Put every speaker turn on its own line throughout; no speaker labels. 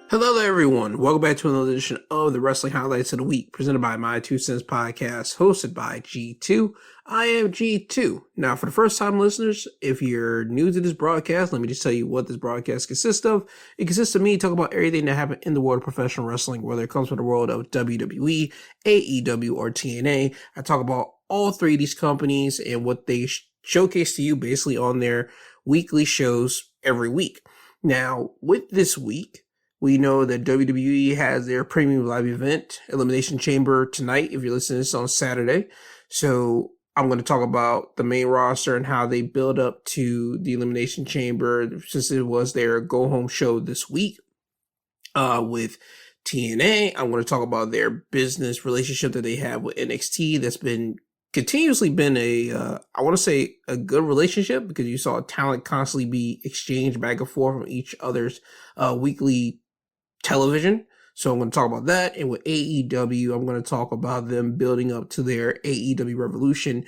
Hello there, everyone. Welcome back to another edition of the Wrestling Highlights of the Week, presented by My 2 Cents Podcast, hosted by G2. I am G2. Now, for the first time listeners, if you're new to this broadcast, let me just tell you what this broadcast consists of. It consists of me talking about everything that happened in the world of professional wrestling, whether it comes from the world of WWE, AEW, or TNA. I talk about all three of these companies and what they showcase to you basically on their weekly shows every week. Now, with this week, we know that WWE has their premium live event, Elimination Chamber, tonight, if you're listening to this on Saturday. So I'm going to talk about the main roster and how they build up to the Elimination Chamber, since it was their go-home show this week with TNA. I'm going to talk about their business relationship that they have with NXT that's continuously been I want to say a good relationship, because you saw talent constantly be exchanged back and forth from each other's weekly television. So I'm going to talk about that. And with AEW, I'm going to talk about them building up to their AEW Revolution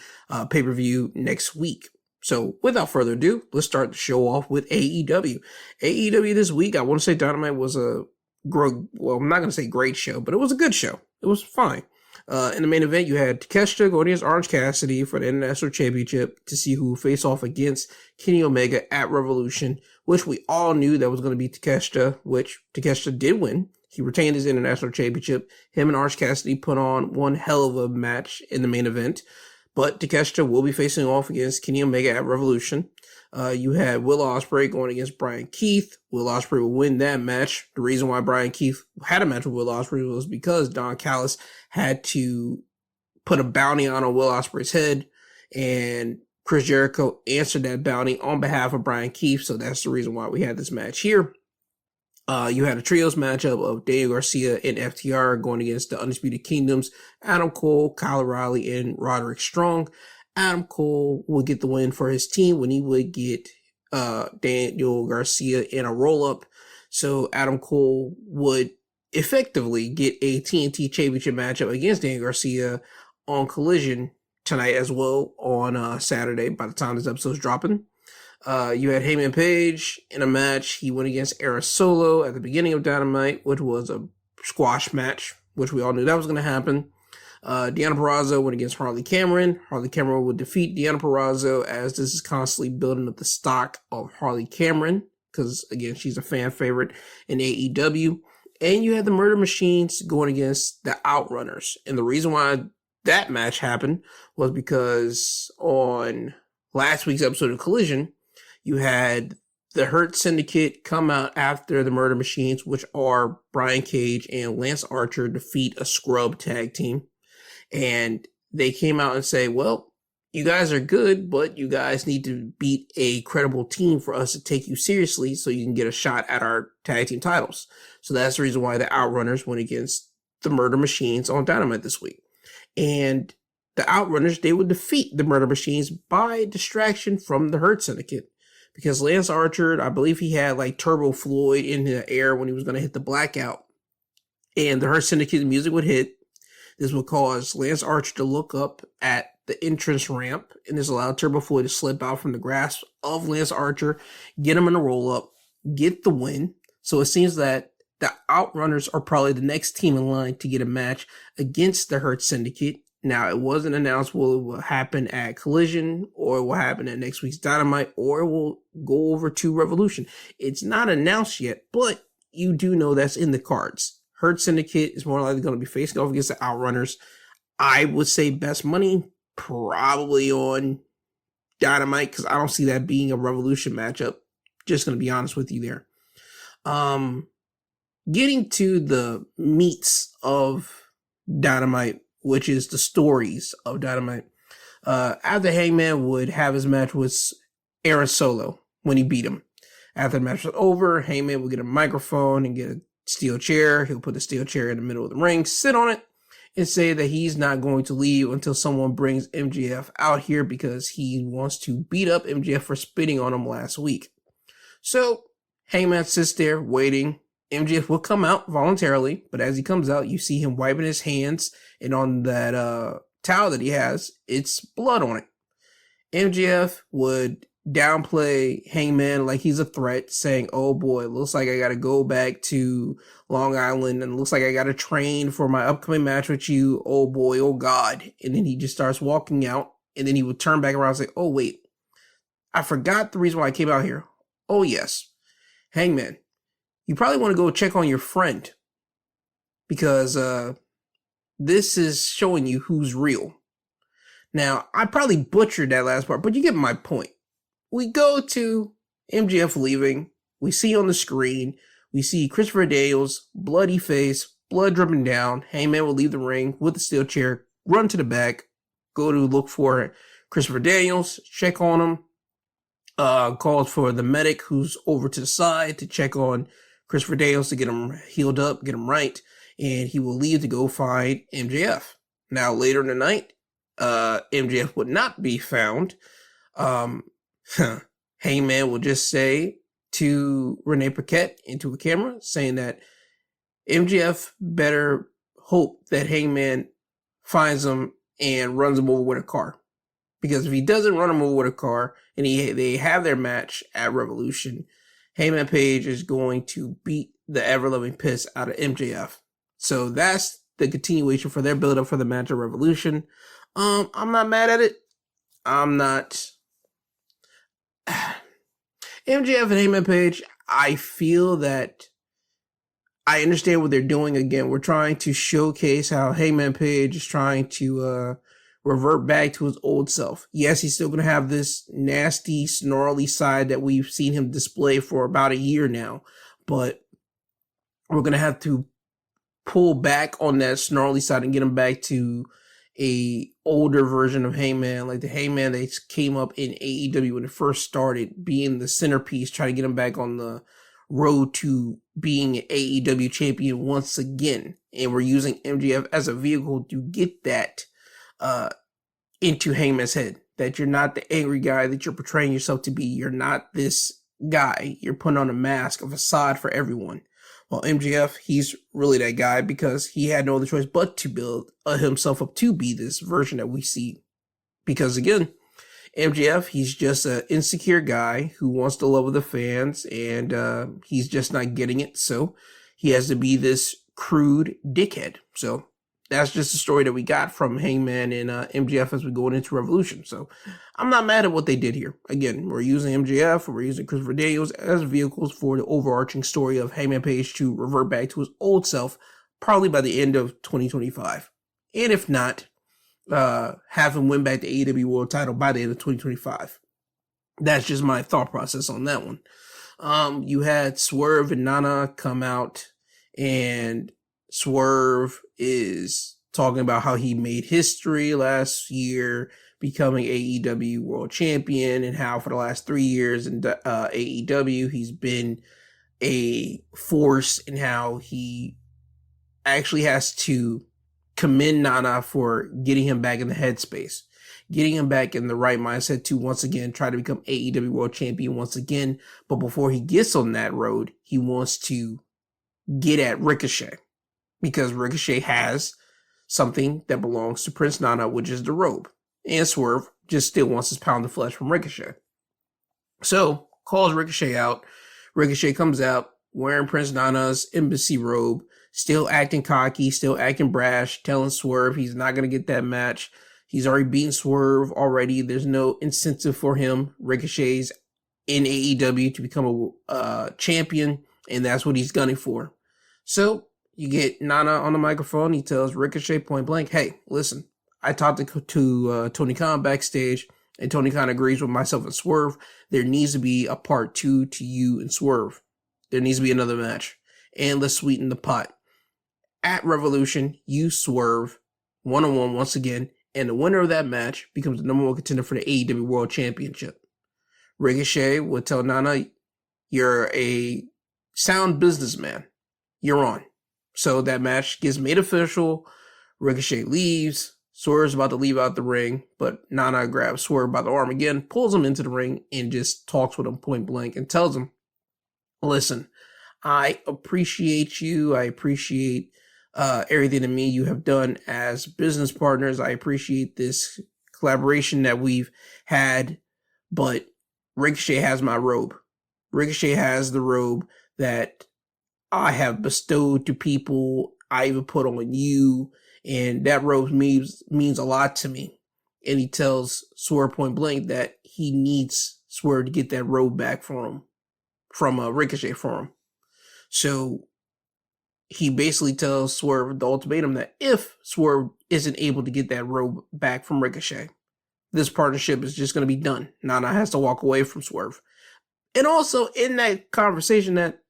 pay-per-view next week. So without further ado, let's start the show off with AEW. AEW this week, I want to say Dynamite was I'm not going to say great show, but it was a good show. It was fine. In the main event, you had Takeshita going against Orange Cassidy for the International Championship to see who face off against Kenny Omega at Revolution, which we all knew that was going to be Takeshita, which Takeshita did win. He retained his International Championship. Him and Orange Cassidy put on one hell of a match in the main event, but Takeshita will be facing off against Kenny Omega at Revolution. You had Will Ospreay going against Brian Keith. Will Ospreay will win that match. The reason why Brian Keith had a match with Will Ospreay was because Don Callis had to put a bounty on Will Ospreay's head, and Chris Jericho answered that bounty on behalf of Brian Keith. So that's the reason why we had this match here. You had a trios matchup of Daniel Garcia and FTR going against the Undisputed Kingdoms, Adam Cole, Kyle O'Reilly, and Roderick Strong. Adam Cole would get the win for his team when he would get Daniel Garcia in a roll-up. So Adam Cole would effectively get a TNT Championship matchup against Daniel Garcia on Collision tonight as well on Saturday by the time this episode is dropping. You had Hangman Page in a match. He went against Aaron Solo at the beginning of Dynamite, which was a squash match, which we all knew that was going to happen. Deonna Purrazzo went against Harley Cameron. Harley Cameron would defeat Deonna Purrazzo, as this is constantly building up the stock of Harley Cameron, because, again, she's a fan favorite in AEW. And you had the Murder Machines going against the Outrunners. And the reason why that match happened was because on last week's episode of Collision, you had the Hurt Syndicate come out after the Murder Machines, which are Brian Cage and Lance Archer, defeat a scrub tag team. And they came out and say, well, you guys are good, but you guys need to beat a credible team for us to take you seriously so you can get a shot at our tag team titles. So that's the reason why the Outrunners went against the Murder Machines on Dynamite this week. And the Outrunners, they would defeat the Murder Machines by distraction from the Hurt Syndicate. Because Lance Archer, I believe he had like Turbo Floyd in the air when he was going to hit the blackout. And the Hurt Syndicate music would hit. This would cause Lance Archer to look up at the entrance ramp, and this allowed Turbo Floyd to slip out from the grasp of Lance Archer, get him in a roll-up, get the win. So it seems that the Outrunners are probably the next team in line to get a match against the Hurt Syndicate. Now, it wasn't announced whether it will happen at Collision, or it will happen at next week's Dynamite, or it will go over to Revolution. It's not announced yet, but you do know that's in the cards. Hurt Syndicate is more likely going to be facing off against the Outrunners. I would say best money probably on Dynamite, because I don't see that being a Revolution matchup. Just going to be honest with you there. Getting to the meats of Dynamite, which is the stories of Dynamite. After Hangman would have his match with Aaron Solo when he beat him. After the match was over, Hangman would get a microphone and get a steel chair. He'll put the steel chair in the middle of the ring, sit on it, and say that he's not going to leave until someone brings MJF out here, because he wants to beat up MJF for spitting on him last week. So Hangman sits there waiting. MJF will come out voluntarily, but as he comes out, you see him wiping his hands, and on that towel that he has, it's blood on it. MJF would downplay Hangman like he's a threat, saying, oh boy, looks like I gotta go back to Long Island and looks like I gotta train for my upcoming match with you. Oh boy, oh God. And then he just starts walking out, and then he would turn back around and say, oh wait, I forgot the reason why I came out here. Oh yes, Hangman, you probably want to go check on your friend because this is showing you who's real. Now, I probably butchered that last part, but you get my point. We go to MJF leaving. We see on the screen, we see Christopher Daniels, bloody face, blood dripping down. Hangman will leave the ring with the steel chair, run to the back, go to look for Christopher Daniels, check on him. Calls for the medic who's over to the side to check on Christopher Daniels to get him healed up, get him right, and he will leave to go find MJF. Now, later in the night, MJF would not be found. Hangman will just say to Renee Paquette into a camera, saying that MJF better hope that Hangman finds him and runs him over with a car. Because if he doesn't run him over with a car and they have their match at Revolution, Hangman Page is going to beat the ever-loving piss out of MJF. So that's the continuation for their build-up for the match at Revolution. I'm not mad at it. I'm not. MJF and Hangman Page, I feel that I understand what they're doing. Again, we're trying to showcase how Hangman Page is trying to revert back to his old self. Yes, he's still going to have this nasty, snarly side that we've seen him display for about a year now, but we're going to have to pull back on that snarly side and get him back to a older version of Hangman, like the Hangman that came up in AEW when it first started, being the centerpiece, trying to get him back on the road to being an AEW champion once again. And we're using MJF as a vehicle to get that into Hangman's head, that you're not the angry guy that you're portraying yourself to be. You're not this guy. You're putting on a mask, a facade for everyone. Well, MJF, he's really that guy because he had no other choice but to build himself up to be this version that we see. Because again, MJF, he's just an insecure guy who wants the love of the fans, and he's just not getting it. So he has to be this crude dickhead. So that's just the story that we got from Hangman and MJF as we go into Revolution. So I'm not mad at what they did here. Again, we're using MJF, we're using Christopher Daniels as vehicles for the overarching story of Hangman Page to revert back to his old self, probably by the end of 2025. And if not, have him win back the AEW World title by the end of 2025. That's just my thought process on that one. You had Swerve and Nana come out, and Swerve is talking about how he made history last year, becoming AEW World Champion, and how for the last 3 years in AEW, he's been a force, and how he actually has to commend Nana for getting him back in the headspace, getting him back in the right mindset to once again try to become AEW World Champion once again. But before he gets on that road, he wants to get at Ricochet, because Ricochet has something that belongs to Prince Nana, which is the robe. And Swerve just still wants his pound of flesh from Ricochet. So, calls Ricochet out. Ricochet comes out wearing Prince Nana's embassy robe, still acting cocky, still acting brash, telling Swerve he's not going to get that match. He's already beaten Swerve already. There's no incentive for him. Ricochet's in AEW to become a champion, and that's what he's gunning for. So, you get Nana on the microphone. He tells Ricochet point blank, hey, listen, I talked to Tony Khan backstage, and Tony Khan agrees with myself and Swerve. There needs to be a part 2 to you and Swerve. There needs to be another match. And let's sweeten the pot. At Revolution, you Swerve one-on-one once again, and the winner of that match becomes the number 1 contender for the AEW World Championship. Ricochet will tell Nana, you're a sound businessman. You're on. So that match gets made official. Ricochet leaves. Swerve's about to leave out the ring, but Nana grabs Swerve by the arm again, pulls him into the ring, and just talks with him point blank and tells him, listen, I appreciate you. I appreciate everything to me you have done as business partners. I appreciate this collaboration that we've had, but Ricochet has my robe. Ricochet has the robe that I have bestowed to people. I even put on you, and that robe means a lot to me. And he tells Swerve point blank that he needs Swerve to get that robe back from Ricochet for him. So he basically tells Swerve the ultimatum that if Swerve isn't able to get that robe back from Ricochet, this partnership is just going to be done. Nana has to walk away from Swerve. And also in that conversation that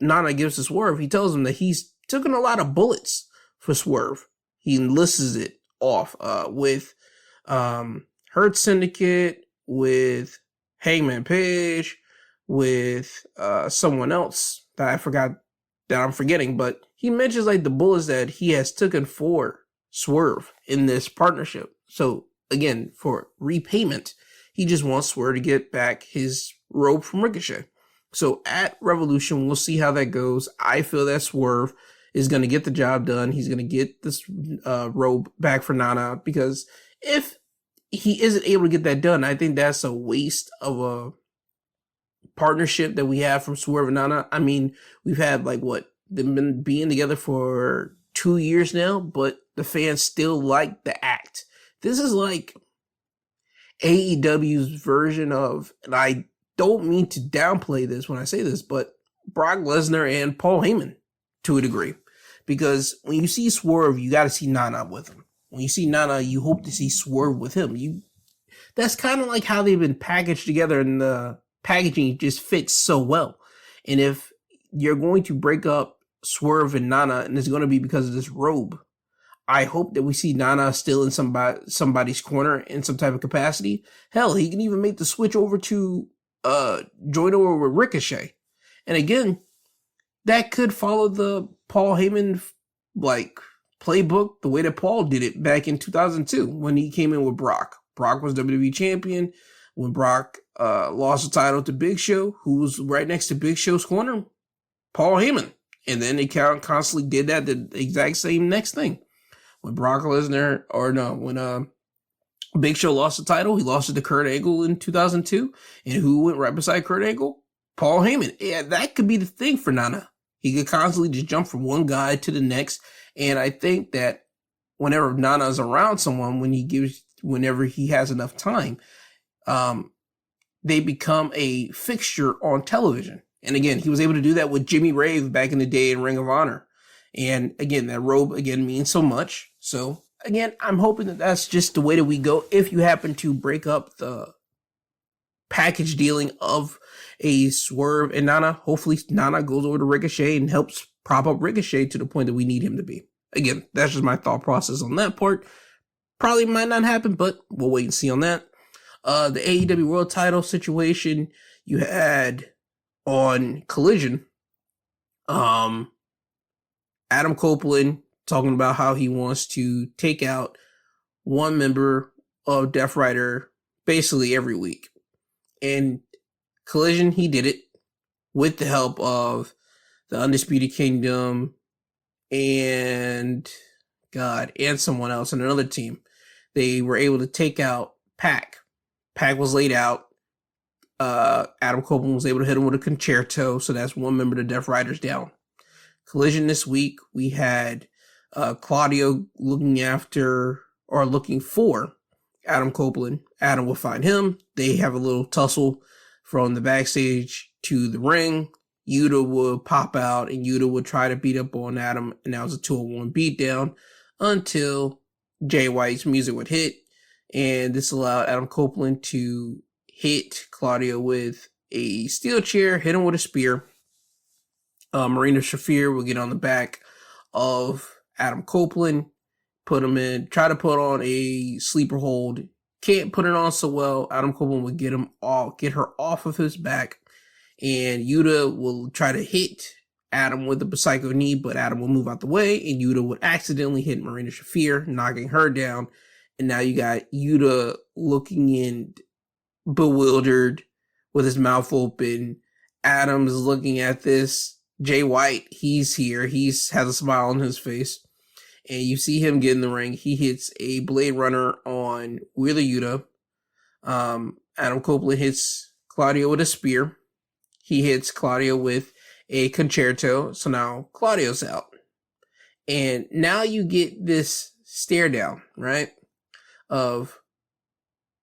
Nana gives to Swerve, he tells him that he's taken a lot of bullets for Swerve. He enlists it off with Hurt Syndicate, with Hangman Page, with someone else that I forgot, that I'm forgetting, but he mentions like the bullets that he has taken for Swerve in this partnership. So again, for repayment, he just wants Swerve to get back his robe from Ricochet. So at Revolution, we'll see how that goes. I feel that Swerve is going to get the job done. He's going to get this robe back for Nana, because if he isn't able to get that done, I think that's a waste of a partnership that we have from Swerve and Nana. I mean, we've had like they've been being together for 2 years now, but the fans still like the act. This is like AEW's version of, and I don't mean to downplay this when I say this, but Brock Lesnar and Paul Heyman to a degree. Because when you see Swerve, you got to see Nana with him. When you see Nana, you hope to see Swerve with him. That's kind of like how they've been packaged together, and the packaging just fits so well. And if you're going to break up Swerve and Nana, and it's going to be because of this robe, I hope that we see Nana still in somebody's corner in some type of capacity. Hell, he can even make the switch over to join over with Ricochet. And again, that could follow the Paul Heyman playbook, the way that Paul did it back in 2002 when he came in with Brock. Brock was WWE champion. When Brock lost the title to Big Show, who was right next to Big Show's corner? Paul Heyman. And then they constantly did that, the exact same next thing. When when Big Show lost the title, he lost it to Kurt Angle in 2002. And who went right beside Kurt Angle? Paul Heyman. Yeah, that could be the thing for Nana. He could constantly just jump from one guy to the next. And I think that whenever Nana's around someone, whenever he has enough time, they become a fixture on television. And again, he was able to do that with Jimmy Rave back in the day in Ring of Honor. And again, that robe again means so much. So again, I'm hoping that that's just the way that we go. If you happen to break up the package dealing of a Swerve and Nana, hopefully Nana goes over to Ricochet and helps prop up Ricochet to the point that we need him to be. Again, that's just my thought process on that part. Probably might not happen, but we'll wait and see on that. The AEW World Title situation you had on Collision. Adam Copeland talking about how he wants to take out one member of Death Rider basically every week. And Collision, he did it with the help of the Undisputed Kingdom and someone else and another team. They were able to take out Pac. Pac was laid out. Adam Copeland was able to hit him with a concerto, so that's one member of the Death Riders down. Collision this week, we had Claudio looking for Adam Copeland. Adam will find him. They have a little tussle from the backstage to the ring. Yuta would pop out, and Yuta would try to beat up on Adam, and that was a 2-on-1 beatdown until Jay White's music would hit, and this allowed Adam Copeland to hit Claudio with a steel chair, hit him with a spear. Marina Shafir will get on the back of Adam Copeland, try to put on a sleeper hold. Can't put it on so well. Adam Copeland would get her off of his back, and Yuta will try to hit Adam with the Psycho knee, but Adam will move out the way, and Yuta would accidentally hit Marina Shafir, knocking her down. And now you got Yuta looking in bewildered with his mouth open. Adam's looking at this. Jay White, he's here. Has a smile on his face. And you see him get in the ring. He hits a Blade Runner on Wheeler Yuta. Adam Copeland hits Claudio with a spear. He hits Claudio with a concerto. So now Claudio's out. And now you get this stare down, right? Of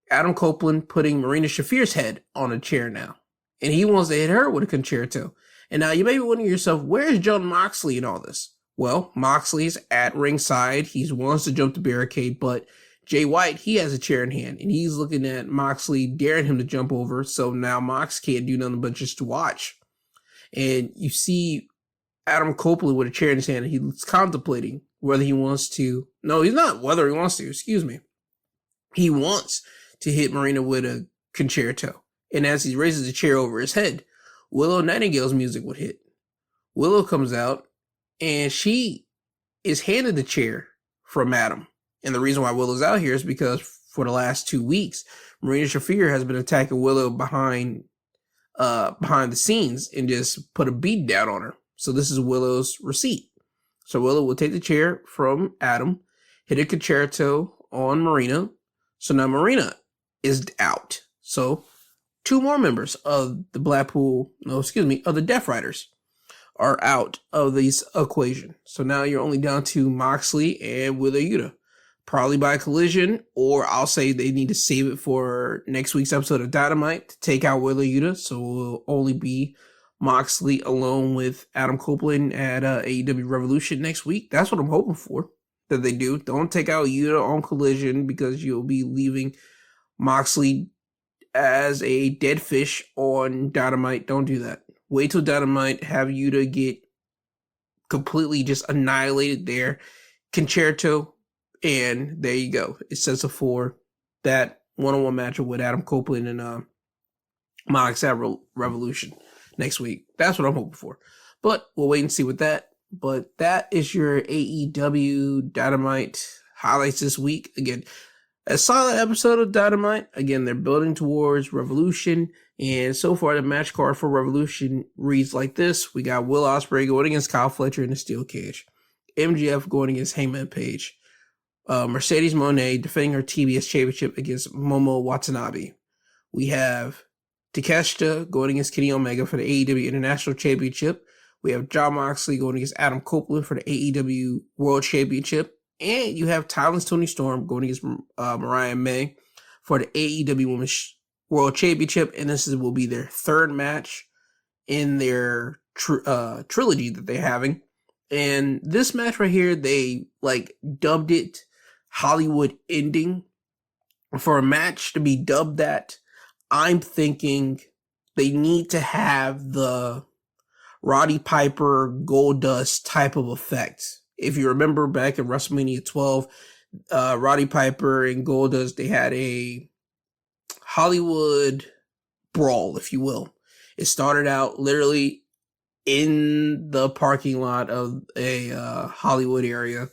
Adam Copeland putting Marina Shafir's head on a chair now. And he wants to hit her with a concerto. And now you may be wondering yourself, where's Jon Moxley in all this? Well, Moxley's at ringside. He wants to jump the barricade, but Jay White, he has a chair in hand, and he's looking at Moxley, daring him to jump over. So now Mox can't do nothing but just to watch. And you see Adam Copeland with a chair in his hand, and he's contemplating whether he wants to. No, he's not whether he wants to. Excuse me. He wants to hit Marina with a concerto. And as he raises the chair over his head, Willow Nightingale's music would hit. Willow comes out, and she is handed the chair from Adam. And the reason why Willow's out here is because for the last 2 weeks, Marina Shafir has been attacking Willow behind the scenes and just put a beat down on her. So this is Willow's receipt. So Willow will take the chair from Adam, hit a concerto on Marina. So now Marina is out. So 2 more members of the of the Death Riders are out of this equation. So now you're only down to Moxley and Wheeler Yuta. Probably by collision, or I'll say they need to save it for next week's episode of Dynamite to take out Wheeler Yuta. So it will only be Moxley alone with Adam Copeland at AEW Revolution next week. That's what I'm hoping for, that they do. Don't take out Yuta on collision, because you'll be leaving Moxley as a dead fish on Dynamite. Don't do that. Wait till Dynamite, have Yuta get completely just annihilated there. Concerto. And there you go. It sets up for that one-on-one matchup with Adam Copeland and Mox at Revolution next week. That's what I'm hoping for. But we'll wait and see with that. But that is your AEW Dynamite highlights this week. Again, a solid episode of Dynamite. Again, they're building towards Revolution. And so far, the match card for Revolution reads like this. We got Will Ospreay going against Kyle Fletcher in a steel cage. MJF going against Hangman Page. Mercedes Moné defending her TBS championship against Momo Watanabe. We have Takeshita going against Kenny Omega for the AEW International Championship. We have Jon Moxley going against Adam Copeland for the AEW World Championship. And you have Tylen's Toni Storm going against Mariah May for the AEW Women's World Championship. And this will be their 3rd match in their trilogy that they're having. And this match right here, they dubbed it Hollywood Ending. For a match to be dubbed that, I'm thinking they need to have the Roddy Piper Goldust type of effect. If you remember back in WrestleMania 12, Roddy Piper and Goldust, they had a Hollywood brawl, if you will. It started out literally in the parking lot of a Hollywood area,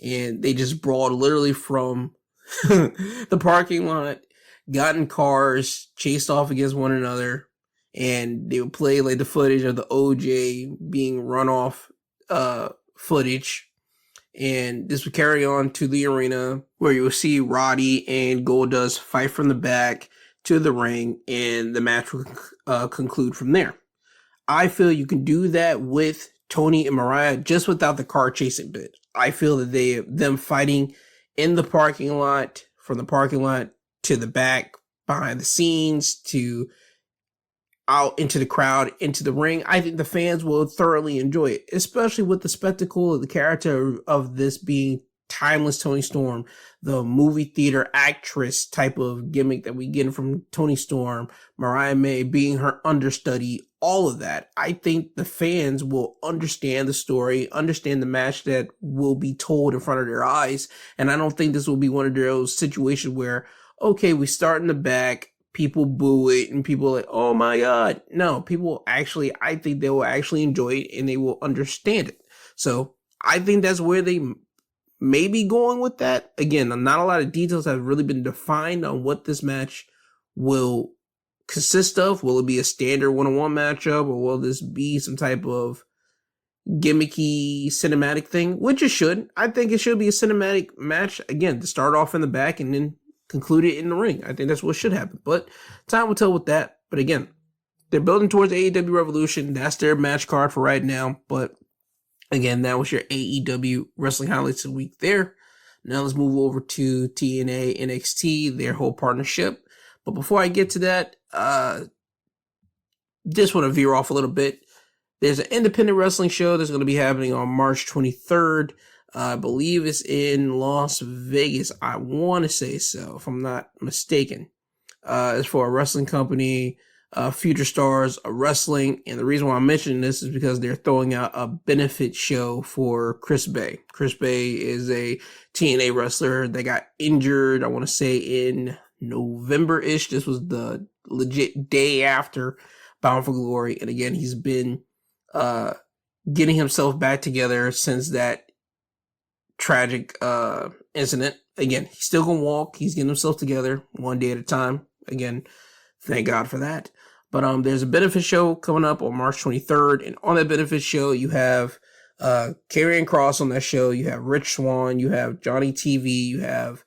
and they just brawled literally from the parking lot, got in cars, chased off against one another, and they would play the footage of the OJ being run off footage, and this would carry on to the arena where you will see Roddy and Goldust fight from the back to the ring, and the match will conclude from there. I feel you can do that with Tony and Mariah just without the car chasing bit. I feel that them fighting in the parking lot, from the parking lot to the back, behind the scenes, to out into the crowd, into the ring, I think the fans will thoroughly enjoy it, especially with the spectacle of the character of this being timeless Toni Storm, the movie theater actress type of gimmick that we get from Toni Storm, Mariah May being her understudy, all of that. I think the fans will understand the story, understand the match that will be told in front of their eyes. And I don't think this will be one of those situations where, okay, we start in the back, people boo it, and people are like, oh my God. No, I think they will actually enjoy it and they will understand it. So I think that's where they may be going with that. Again, not a lot of details have really been defined on what this match will consist of. Will it be a standard one-on-one matchup, or will this be some type of gimmicky cinematic thing? Which it should. I think it should be a cinematic match, again, to start off in the back and then conclude it in the ring. I think that's what should happen. But time will tell with that. But again, they're building towards AEW Revolution. That's their match card for right now. But again, that was your AEW Wrestling Highlights of the Week there. Now let's move over to TNA NXT, their whole partnership. But before I get to that, just want to veer off a little bit. There's an independent wrestling show that's going to be happening on March 23rd. I believe it's in Las Vegas. I want to say so, if I'm not mistaken. It's for a wrestling company, Future Stars of Wrestling. And the reason why I'm mentioning this is because they're throwing out a benefit show for Chris Bay. Chris Bay is a TNA wrestler that got injured, I want to say in November-ish. This was the legit day after Bound for Glory. And again, he's been getting himself back together since that tragic incident. Again, he's still gonna walk. He's getting himself together one day at a time. Again, thank God for that. But there's a benefit show coming up on March 23rd, and on that benefit show, you have Karrion Kross on that show. You have Rich Swann. You have Johnny TV. You have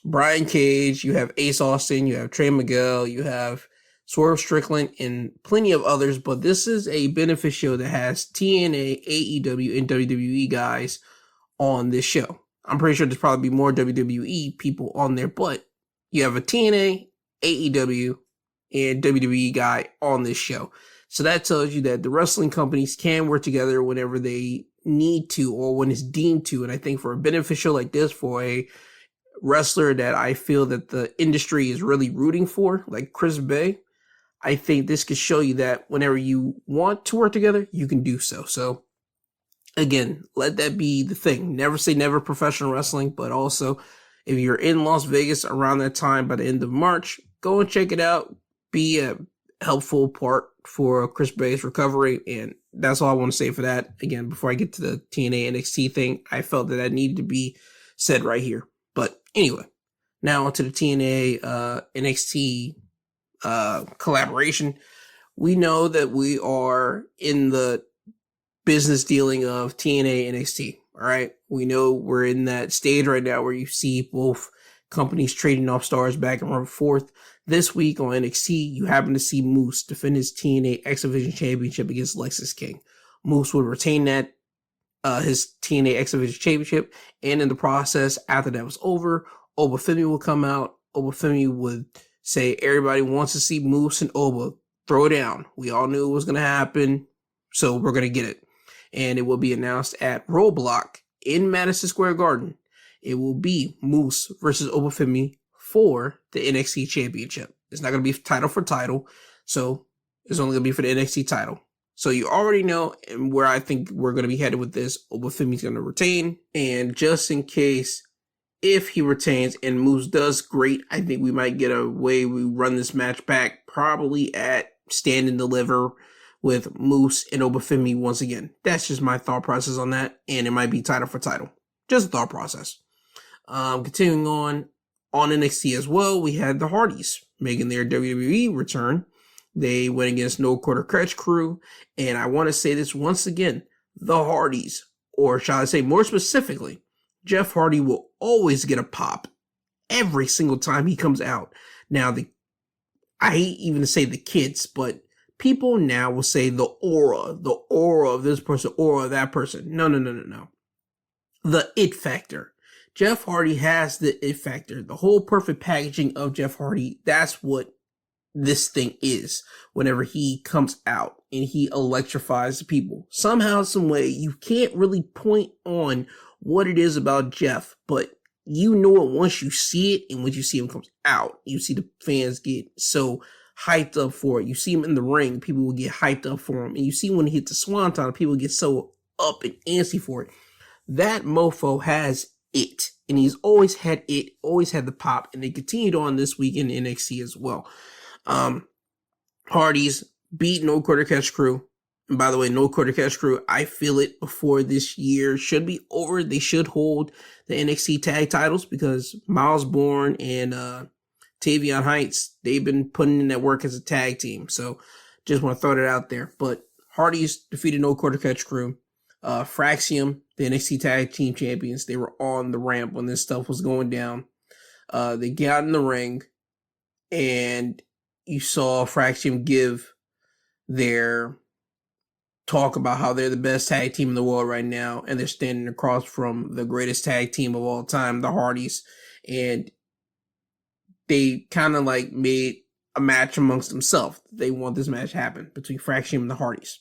Brian Cage. You have Ace Austin. You have Trey Miguel. You have Swerve Strickland and plenty of others. But this is a benefit show that has TNA, AEW, and WWE guys on this show. I'm pretty sure there's probably more WWE people on there, but you have a TNA, AEW, and WWE guy on this show. So that tells you that the wrestling companies can work together whenever they need to or when it's deemed to. And I think for a benefit show like this, for a wrestler that I feel that the industry is really rooting for, like Chris Bay, I think this could show you that whenever you want to work together, you can do so. So again, let that be the thing. Never say never professional wrestling, but also if you're in Las Vegas around that time by the end of March, go and check it out. Be a helpful part for Chris Bay's recovery. And that's all I want to say for that. Again, before I get to the TNA NXT thing, I felt that needed to be said right here. But anyway, now onto the TNA NXT collaboration. We know that we are in the business dealing of TNA NXT. All right. We know we're in that stage right now where you see both companies trading off stars back and forth. This week on NXT, you happen to see Moose defend his TNA X Division Championship against Lexis King. Moose would retain that, his TNA X Division Championship, and in the process, after that was over, Oba Femi will come out. Oba Femi would say, everybody wants to see Moose and Oba throw down. We all knew it was going to happen, so we're going to get it. And it will be announced at Roadblock in Madison Square Garden. It will be Moose versus Oba Femi for the NXT Championship. It's not going to be title for title, so it's only going to be for the NXT title. So you already know where I think we're going to be headed with this. Oba Femi's going to retain, and just in case, if he retains and Moose does great, I think we might get a way we run this match back, probably at Stand and Deliver with Moose and Oba Femi once again. That's just my thought process on that, and it might be title for title. Just a thought process. Continuing on NXT as well, we had the Hardys making their WWE return. They went against No Quarter Catch Crew, and I want to say this once again, the Hardys, or shall I say more specifically, Jeff Hardy will always get a pop every single time he comes out. Now, I hate even to say the kids, but people now will say the aura of this person, aura of that person. No. The it factor. Jeff Hardy has the it factor. The whole perfect packaging of Jeff Hardy, that's what this thing is whenever he comes out and he electrifies the people. Somehow, some way, you can't really point on what it is about Jeff, but you know it once you see it, and once you see him comes out, you see the fans get so hyped up for it. You see him in the ring, people will get hyped up for him, and you see when he hits the swanton, people get so up and antsy for it. That mofo has it, and he's always had it, always had the pop, and they continued on this week in NXT as well. Hardys beat No Quarter Catch Crew. And by the way, No Quarter Catch Crew, I feel it before this year should be over. They should hold the NXT tag titles because Miles Bourne and Tavion Heights, they've been putting in that work as a tag team. So just want to throw that out there. But Hardys defeated No Quarter Catch Crew. Fraxium, the NXT tag team champions, they were on the ramp when this stuff was going down. They got in the ring, and you saw Fraxium give their talk about how they're the best tag team in the world right now, and they're standing across from the greatest tag team of all time, the Hardys, and they kind of like made a match amongst themselves. They want this match to happen between Fraxium and the Hardys.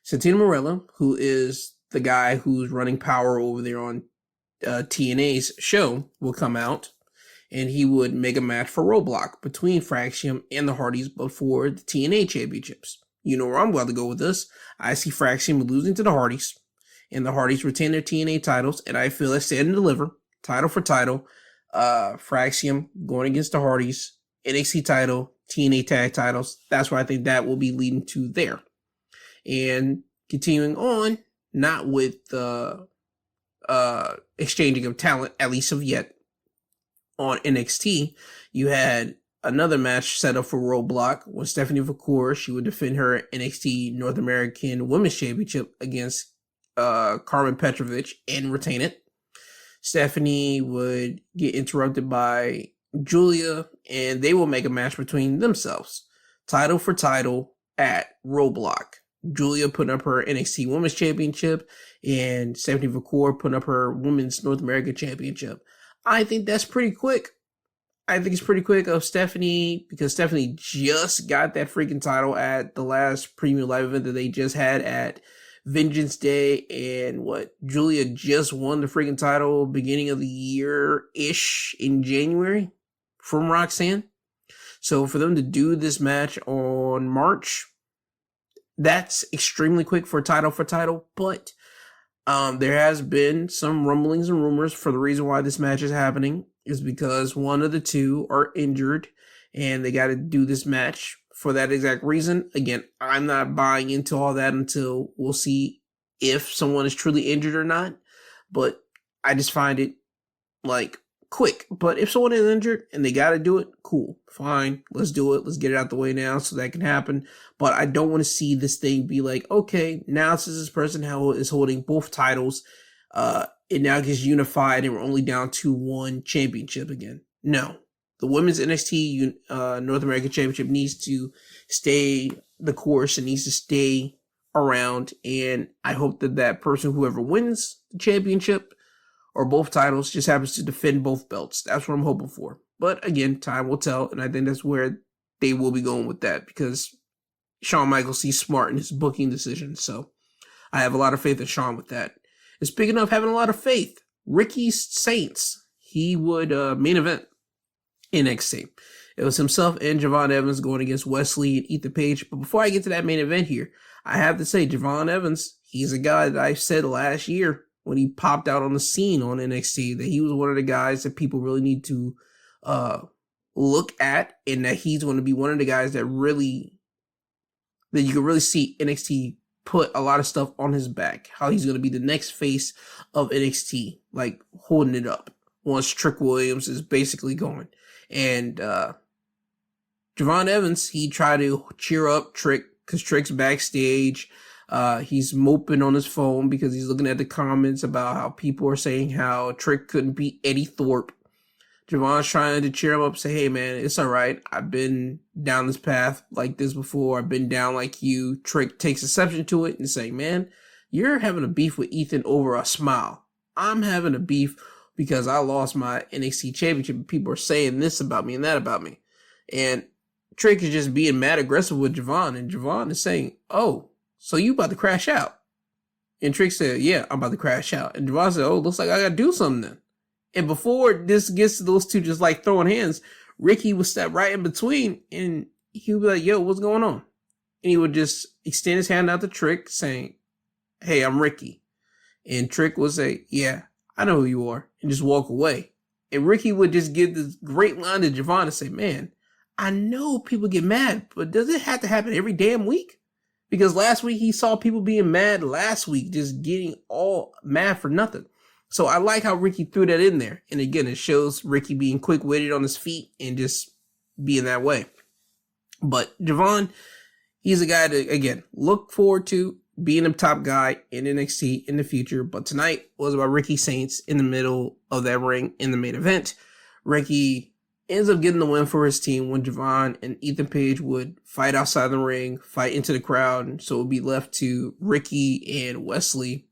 Santino Marella, who is the guy who's running Power over there on TNA's show, will come out, and he would make a match for Roadblock between Fraxium and the Hardys before the TNA championships. You know where I'm about to go with this. I see Fraxium losing to the Hardys, and the Hardys retain their TNA titles, and I feel that Stand and Deliver, title for title, Fraxium going against the Hardys, NXT title, TNA tag titles. That's why I think that will be leading to there. And continuing on, not with exchanging of talent, at least of yet, on NXT, you had another match set up for Roadblock when Stephanie McCool, she would defend her NXT North American Women's Championship against Carmen Petrovich and retain it. Stephanie would get interrupted by Julia, and they will make a match between themselves. Title for title at Roadblock. Julia putting up her NXT Women's Championship, and Stephanie McCool putting up her Women's North American Championship. I think that's pretty quick. I think it's pretty quick of Stephanie, because Stephanie just got that freaking title at the last premium live event that they just had at Vengeance Day, and Julia just won the freaking title beginning of the year-ish in January from Roxanne. So for them to do this match on March, that's extremely quick for title, but there has been some rumblings and rumors for the reason why this match is happening is because one of the two are injured, and they got to do this match for that exact reason. Again, I'm not buying into all that until we'll see if someone is truly injured or not, but I just find it like quick. But if someone is injured and they got to do it, cool, fine, let's do it. Let's get it out the way now so that can happen. But I don't want to see this thing be like, okay, now since this person is holding both titles, it now gets unified and we're only down to one championship again. No. The Women's NXT North American Championship needs to stay the course and needs to stay around. And I hope that that person, whoever wins the championship or both titles, just happens to defend both belts. That's what I'm hoping for. But again, time will tell. And I think that's where they will be going with that, because Shawn Michaels sees smart in his booking decisions. So I have a lot of faith in Shawn with that. And speaking of having a lot of faith, Ricky Saints, he would main event NXT. It was himself and Javon Evans going against Wesley and Ethan Page. But before I get to that main event here, I have to say Javon Evans, he's a guy that I said last year when he popped out on the scene on NXT that he was one of the guys that people really need to look at, and that he's going to be one of the guys that you can really see NXT put a lot of stuff on his back, how he's going to be the next face of NXT, like holding it up once Trick Williams is basically going. And Javon Evans, he tried to cheer up Trick because Trick's backstage. He's moping on his phone because he's looking at the comments about how people are saying how Trick couldn't beat Eddie Thorpe. Javon's trying to cheer him up, say, hey man, it's all right. I've been down this path like this before. I've been down like you. Trick takes exception to it and say, man, you're having a beef with Ethan over a smile. I'm having a beef because I lost my NXT championship and people are saying this about me and that about me. And Trick is just being mad aggressive with Javon, and Javon is saying, oh, so you about to crash out? And Trick said, yeah, I'm about to crash out. And Javon said, oh, looks like I gotta do something then. And before this gets to those two just like throwing hands, Ricky would step right in between and he would be like, yo, what's going on? And he would just extend his hand out to Trick saying, hey, I'm Ricky. And Trick would say, yeah, I know who you are, and just walk away. And Ricky would just give this great line to Javon and say, man, I know people get mad, but does it have to happen every damn week? Because last week he saw people being mad last week, just getting all mad for nothing. So I like how Ricky threw that in there. And again, it shows Ricky being quick-witted on his feet and just being that way. But Javon, he's a guy to, again, look forward to being a top guy in NXT in the future. But tonight was about Ricky Saints in the middle of that ring in the main event. Ricky ends up getting the win for his team when Javon and Ethan Page would fight outside the ring, fight into the crowd. So it would be left to Ricky and Wesley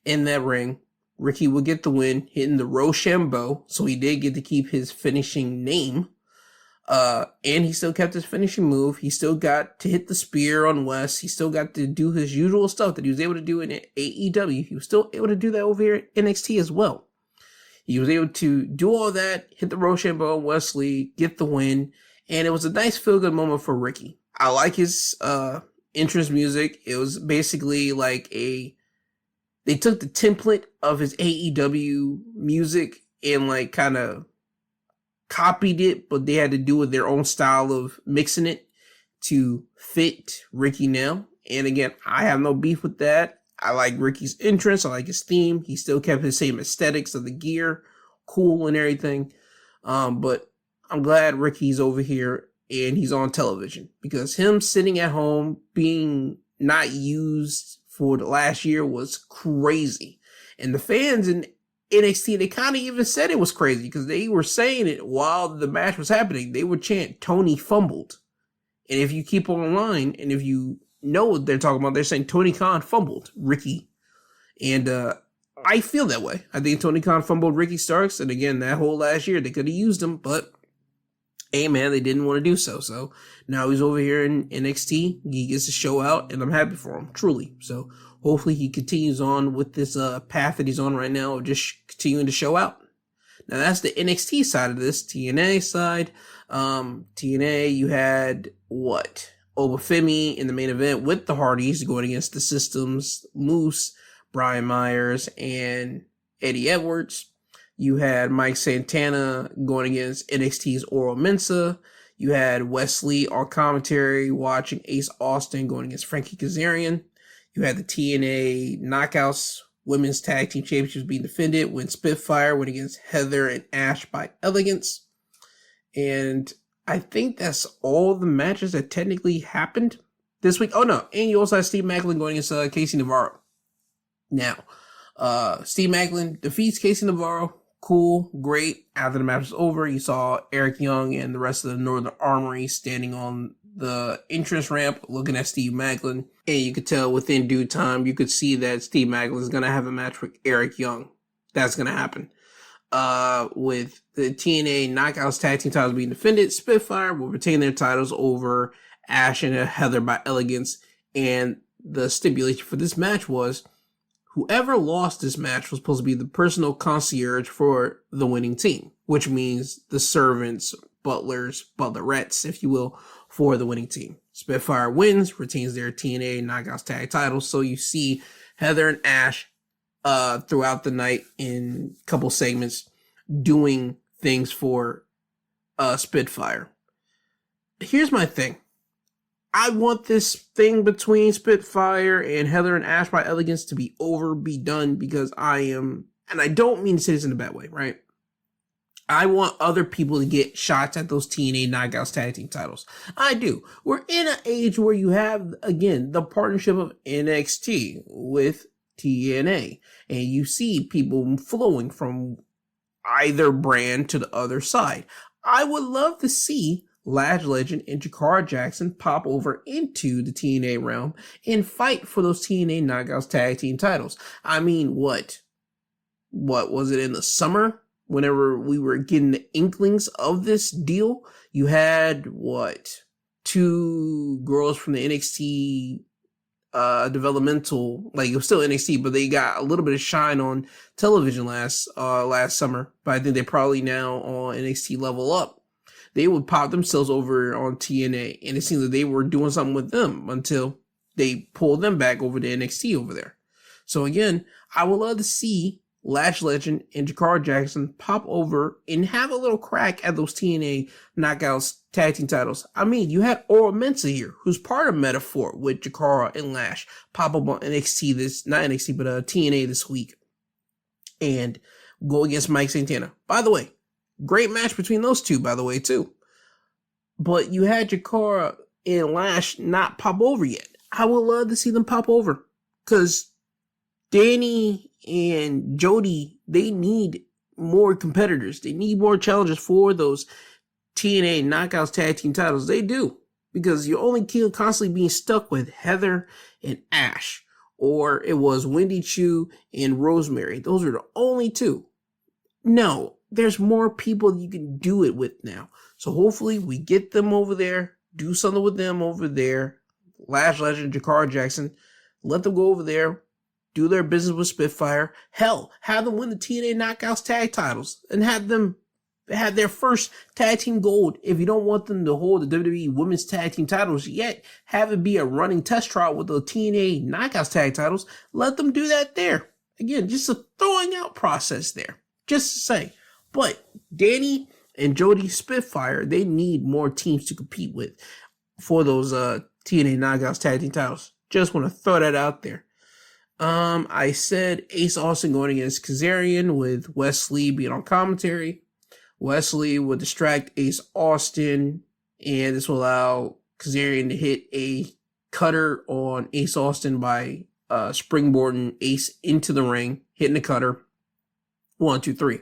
in that ring. Ricky would get the win, hitting the Rochambeau. So he did get to keep his finishing name. And he still kept his finishing move. He still got to hit the spear on Wes. He still got to do his usual stuff that he was able to do in AEW. He was still able to do that over here at NXT as well. He was able to do all that, hit the Rochambeau on Wesley, get the win, and it was a nice feel-good moment for Ricky. I like his entrance music. It was basically like they took the template of his AEW music and like kind of copied it, but they had to do with their own style of mixing it to fit Ricky now. And again, I have no beef with that. I like Ricky's entrance. I like his theme. He still kept his same aesthetics of the gear, cool and everything. But I'm glad Ricky's over here and he's on television, because him sitting at home being not used for the last year was crazy. And the fans in NXT, they kind of even said it was crazy, because they were saying it while the match was happening. They would chant, "Tony fumbled." And if you keep online and if you know what they're talking about, they're saying Tony Khan fumbled Ricky. And I feel that way. I think Tony Khan fumbled Ricky Starks. And again, that whole last year, they could have used him, but hey man, they didn't want to do so. So now he's over here in NXT. He gets to show out, and I'm happy for him, truly. So hopefully he continues on with this path that he's on right now of just continuing to show out. Now that's the NXT side of this. TNA side. TNA, you had Obafemi in the main event with the Hardys going against the Systems, Moose, Brian Myers, and Eddie Edwards. You had Mike Santana going against NXT's Oro Mensah. You had Wesley on commentary watching Ace Austin going against Frankie Kazarian. You had the TNA Knockouts Women's Tag Team Championships being defended when Spitfire went against Heather and Ash by Elegance. And I think that's all the matches that technically happened this week. Oh no, and you also had Steve Maclin going against Casey Navarro. Now, Steve Maclin defeats Casey Navarro. Cool, great. After the match was over, you saw Eric Young and the rest of the Northern Armory standing on the entrance ramp looking at Steve Maclin. And you could tell within due time, you could see that Steve Maclin is going to have a match with Eric Young. That's going to happen. With the TNA Knockouts Tag Team titles being defended, Spitfire will retain their titles over Ash and Heather by Elegance. And the stipulation for this match was whoever lost this match was supposed to be the personal concierge for the winning team, which means the servants, butlers, butlerettes, if you will, for the winning team. Spitfire wins, retains their TNA Knockouts Tag titles. So you see Heather and Ash throughout the night in a couple segments doing things for Spitfire. Here's my thing. I want this thing between Spitfire and Heather and Ash by Elegance to be over, be done, because and I don't mean to say this in a bad way, right? I want other people to get shots at those TNA Knockouts Tag Team titles. I do. We're in an age where you have, again, the partnership of NXT with TNA, and you see people flowing from either brand to the other side. I would love to see Lash Legend and Jakara Jackson pop over into the TNA realm and fight for those TNA Knockouts Tag Team titles. I mean, what was it in the summer? Whenever we were getting the inklings of this deal, you had two girls from the NXT developmental, like it was still NXT, but they got a little bit of shine on television last summer. But I think they're probably now on NXT Level Up. They would pop themselves over on TNA, and it seems that they were doing something with them until they pulled them back over to NXT over there. So again, I would love to see Lash Legend and Jakara Jackson pop over and have a little crack at those TNA Knockouts Tag Team titles. I mean, you had Oro Mensah here, who's part of Metaphor with Jakara and Lash, pop up on NXT not NXT, but TNA this week, and go against Mike Santana. By the way, great match between those two, by the way, too. But you had Jakara and Lash not pop over yet. I would love to see them pop over, because Danny and Jody, they need more competitors. They need more challenges for those TNA Knockouts Tag Team titles? They do. Because you're only constantly being stuck with Heather and Ash. Or it was Wendy Chu and Rosemary. Those are the only two. No, there's more people you can do it with now. So hopefully we get them over there. Do something with them over there. Lash Legend, Jakara Jackson. Let them go over there. Do their business with Spitfire. Hell, have them win the TNA Knockouts tag titles. And have them have their first tag team gold. If you don't want them to hold the WWE Women's Tag Team titles yet, have it be a running test trial with the TNA Knockouts tag titles. Let them do that there. Again, just a throwing out process there. Just to say. But Danny and Jody Spitfire, they need more teams to compete with for those TNA Knockouts tag team titles. Just want to throw that out there. I said Ace Austin going against Kazarian with Wesley being on commentary. Wesley will distract Ace Austin, and this will allow Kazarian to hit a cutter on Ace Austin by springboarding Ace into the ring, hitting the cutter. 1, 2, 3.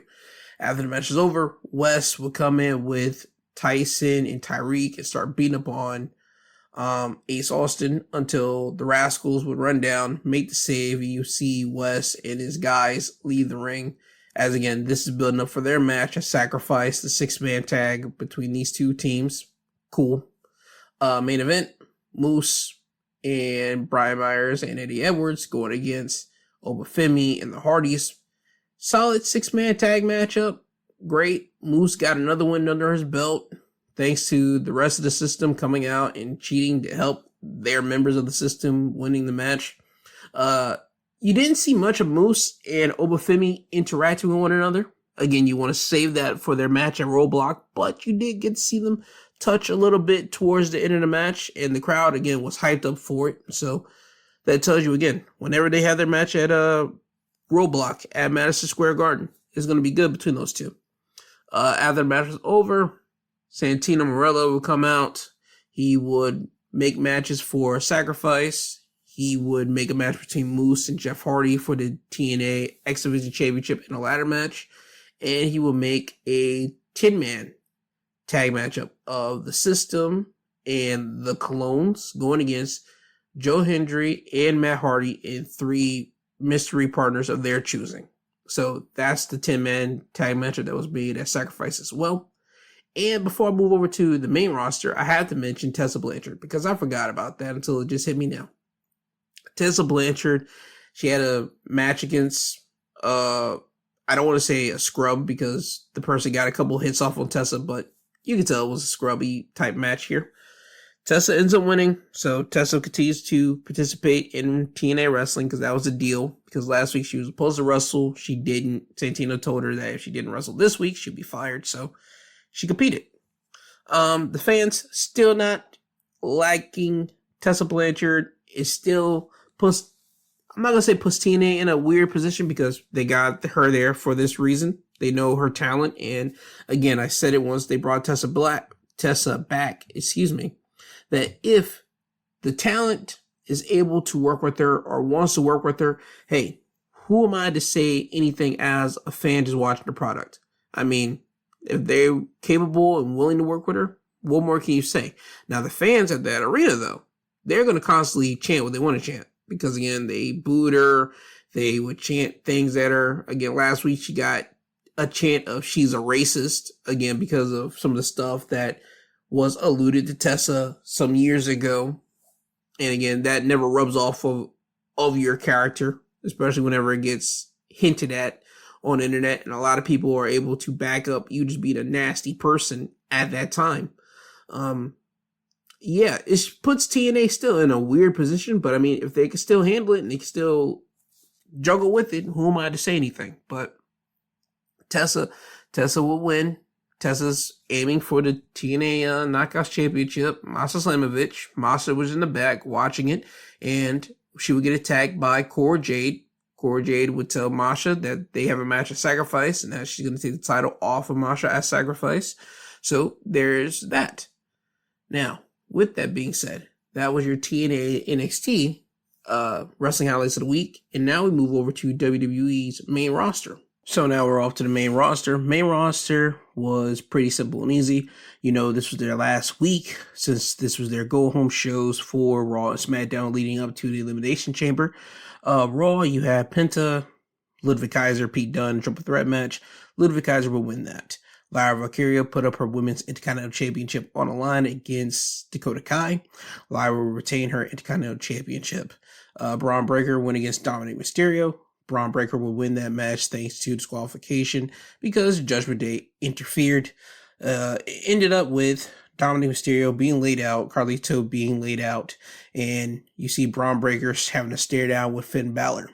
After the match is over, Wes will come in with Tyson and Tyreek and start beating up on Ace Austin until the Rascals would run down, make the save, and you see Wes and his guys leave the ring. As again, this is building up for their match, a Sacrifice, the 6-man tag between these two teams. Cool. Main event, Moose and Brian Myers and Eddie Edwards going against Obafemi and the Hardys. Solid 6-man tag matchup. Great. Moose got another win under his belt, thanks to the rest of the system coming out and cheating to help their members of the system winning the match. You didn't see much of Moose and Obafemi interacting with one another. Again, you want to save that for their match at Roadblock, but you did get to see them touch a little bit towards the end of the match, and the crowd, again, was hyped up for it. So that tells you, again, whenever they have their match at Roadblock at Madison Square Garden, it's going to be good between those two. After the match was over, Santino Marella would come out. He would make matches for Sacrifice. He would make a match between Moose and Jeff Hardy for the TNA X Division Championship in a ladder match. And he would make a 10-man tag matchup of the System and the Clones going against Joe Hendry and Matt Hardy and 3 mystery partners of their choosing. So that's the 10-man tag matchup that was made at Sacrifice as well. And before I move over to the main roster, I have to mention Tessa Blanchard because I forgot about that until it just hit me now. Tessa Blanchard, she had a match against, I don't want to say a scrub because the person got a couple hits off on Tessa, but you can tell it was a scrubby type match here. Tessa ends up winning, so Tessa continues to participate in TNA wrestling because that was the deal. Because last week she was supposed to wrestle, she didn't. Santino told her that if she didn't wrestle this week, she'd be fired, so she competed. The fans still not liking Tessa Blanchard. It still puts, I'm not going to say puts TNA in a weird position because they got her there for this reason. They know her talent, and again, I said it once they brought Tessa back, that if the talent is able to work with her or wants to work with her, hey, who am I to say anything as a fan just watching the product? I mean, if they're capable and willing to work with her, what more can you say? Now, the fans at that arena, though, they're going to constantly chant what they want to chant because, again, they booed her. They would chant things at her. Again, last week she got a chant of she's a racist, again, because of some of the stuff that was alluded to Tessa some years ago. And again, that never rubs off of your character, especially whenever it gets hinted at on the internet. And a lot of people are able to back up you just being a nasty person at that time. Yeah, it puts TNA still in a weird position, but I mean, if they can still handle it and they can still juggle with it, who am I to say anything? But Tessa will win. Tessa's aiming for the TNA Knockouts Championship. Masha Slamovich. Masha was in the back watching it, and she would get attacked by Cora Jade. Cora Jade would tell Masha that they have a match at Sacrifice, and that she's going to take the title off of Masha at Sacrifice. So there's that. Now, with that being said, that was your TNA NXT wrestling highlights of the week, and now we move over to WWE's main roster. So now we're off to the main roster. Main roster was pretty simple and easy. You know, this was their last week since this was their go-home shows for Raw and Smackdown leading up to the Elimination Chamber. Raw, you had Penta, Ludwig Kaiser, Pete Dunne, triple threat match. Ludwig Kaiser will win that. Lyra Valkyria put up her Women's Intercontinental Championship on the line against Dakota Kai. Lyra will retain her Intercontinental Championship. Braun Breaker went against Dominic Mysterio. Braun Breaker will win that match thanks to disqualification because Judgment Day interfered. It ended up with Dominic Mysterio being laid out, Carlito being laid out, and you see Braun Breaker having to stare down with Finn Balor.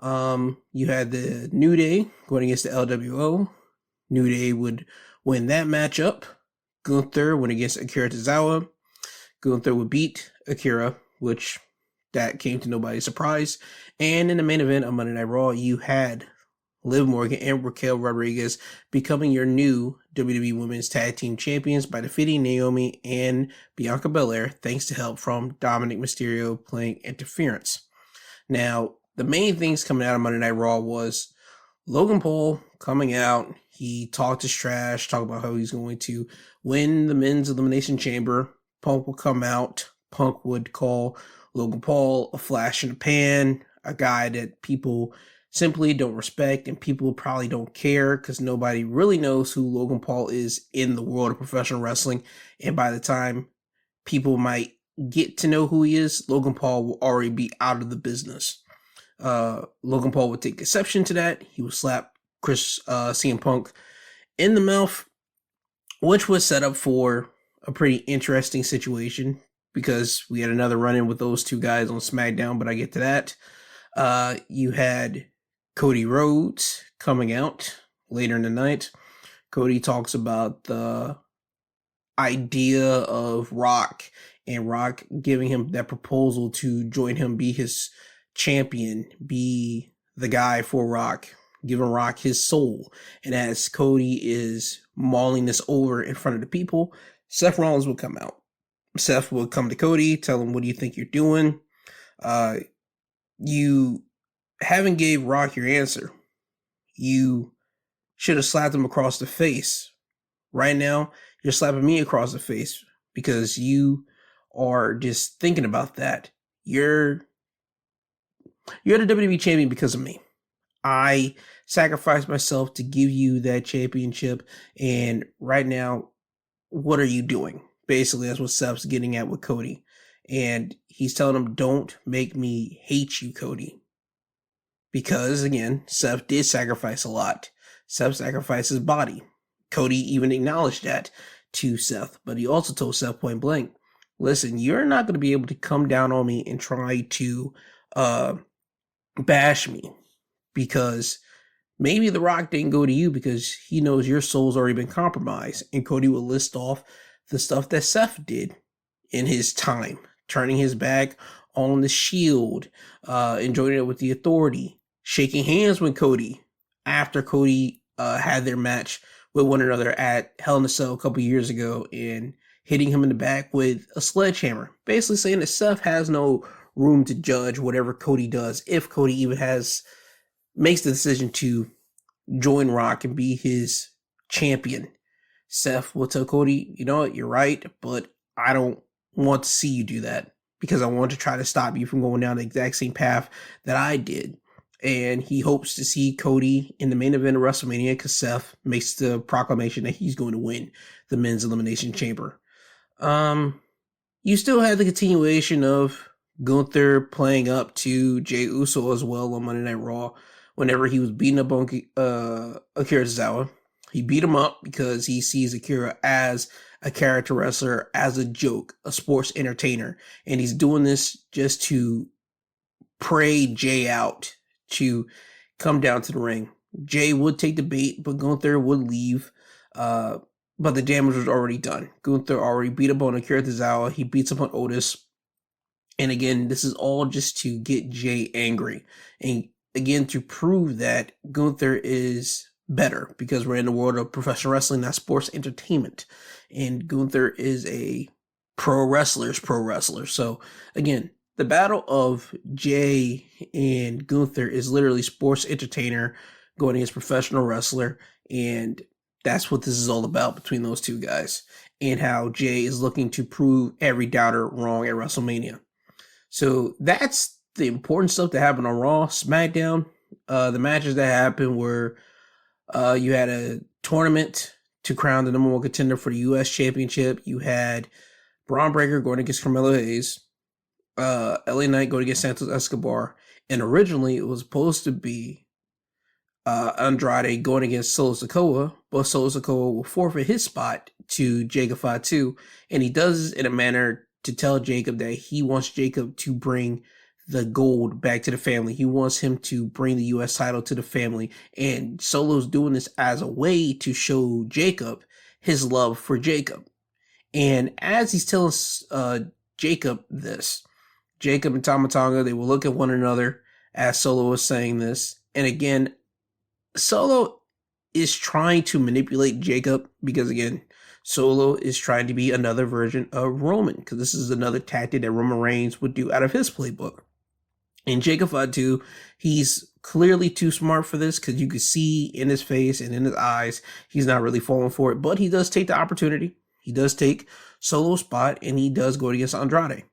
You had the New Day going against the LWO. New Day would win that matchup. Gunther went against Akira Tozawa. Gunther would beat Akira, which that came to nobody's surprise. And in the main event of Monday Night Raw, you had Liv Morgan and Raquel Rodriguez becoming your new WWE Women's Tag Team Champions by defeating Naomi and Bianca Belair thanks to help from Dominic Mysterio playing interference. Now, the main things coming out of Monday Night Raw was Logan Paul coming out. He talked his trash, talked about how he's going to win the Men's Elimination Chamber. Punk will come out. Punk would call Logan Paul a flash in the pan, a guy that people simply don't respect and people probably don't care because nobody really knows who Logan Paul is in the world of professional wrestling. And by the time people might get to know who he is, Logan Paul will already be out of the business. Logan Paul would take exception to that. He would slap CM Punk in the mouth, which was set up for a pretty interesting situation because we had another run-in with those two guys on SmackDown, but I get to that. You had Cody Rhodes coming out later in the night. Cody talks about the idea of Rock and Rock giving him that proposal to join him, be his champion, be the guy for Rock, giving Rock his soul. And as Cody is mauling this over in front of the people, Seth Rollins will come out. Seth will come to Cody, tell him, what do you think you're doing? You haven't gave Rock your answer. You should have slapped him across the face. Right now, you're slapping me across the face because you are just thinking about that. You're the WWE champion because of me. I sacrificed myself to give you that championship, and right now, what are you doing? Basically, that's what Seth's getting at with Cody. And he's telling him, don't make me hate you, Cody. Because, again, Seth did sacrifice a lot. Seth sacrificed his body. Cody even acknowledged that to Seth. But he also told Seth point blank, listen, you're not going to be able to come down on me and try to bash me. Because maybe The Rock didn't go to you because he knows your soul's already been compromised. And Cody will list off the stuff that Seth did in his time, turning his back on the Shield, enjoying it with the Authority, shaking hands with Cody after Cody had their match with one another at Hell in a Cell a couple years ago, and hitting him in the back with a sledgehammer, basically saying that Seth has no room to judge whatever Cody does, if Cody even makes the decision to join Rock and be his champion. Seth will tell Cody, you know what, you're right, but I don't want to see you do that because I want to try to stop you from going down the exact same path that I did. And he hopes to see Cody in the main event of WrestleMania because Seth makes the proclamation that he's going to win the Men's Elimination Chamber. You still have the continuation of Gunther playing up to Jey Uso as well on Monday Night Raw. Whenever he was beating up on Akira Tozawa, he beat him up because he sees Akira as a character wrestler, as a joke, a sports entertainer. And he's doing this just to pray Jey out to come down to the ring. Jey would take the bait, but Gunther would leave. But the damage was already done. Gunther already beat up on Akira Tozawa. He beats up on Otis. And again, this is all just to get Jey angry. And again, to prove that Gunther is better because we're in the world of professional wrestling, not sports entertainment. And Gunther is a pro wrestler's pro wrestler. So again, the battle of Jey and Gunther is literally sports entertainer going against professional wrestler, and that's what this is all about between those two guys, and how Jay is looking to prove every doubter wrong at WrestleMania. So that's the important stuff that happened on Raw, SmackDown. The matches that happened were you had a tournament to crown the number one contender for the U.S. Championship. You had Braun Breaker going against Carmelo Hayes, LA Knight going against Santos Escobar, and originally it was supposed to be Andrade going against Solo Sikoa, but Solo Sikoa will forfeit his spot to Jacob Fatu, and he does it in a manner to tell Jacob that he wants Jacob to bring the gold back to the family. He wants him to bring the U.S. title to the family, and Solo's doing this as a way to show Jacob his love for Jacob. And as he's telling Jacob this, Jacob and Tama Tonga, they will look at one another as Solo was saying this. And again, Solo is trying to manipulate Jacob because, again, Solo is trying to be another version of Roman, because this is another tactic that Roman Reigns would do out of his playbook. And Jacob Fatu, he's clearly too smart for this, because you could see in his face and in his eyes, he's not really falling for it. But he does take the opportunity. He does take Solo's spot, and he does go against Andrade.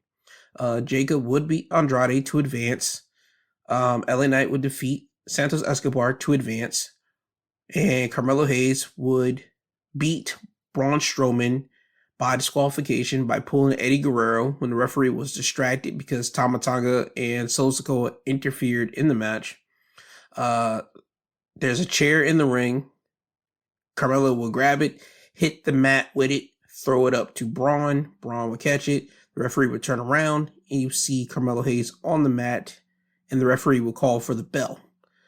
Jacob would beat Andrade to advance. LA Knight would defeat Santos Escobar to advance. And Carmelo Hayes would beat Braun Strowman by disqualification by pulling Eddie Guerrero when the referee was distracted because Tama Tonga and Solo Sikoa interfered in the match. There's a chair in the ring. Carmelo will grab it, hit the mat with it, throw it up to Braun. Braun will catch it. The referee would turn around, and you see Carmelo Hayes on the mat, and the referee will call for the bell.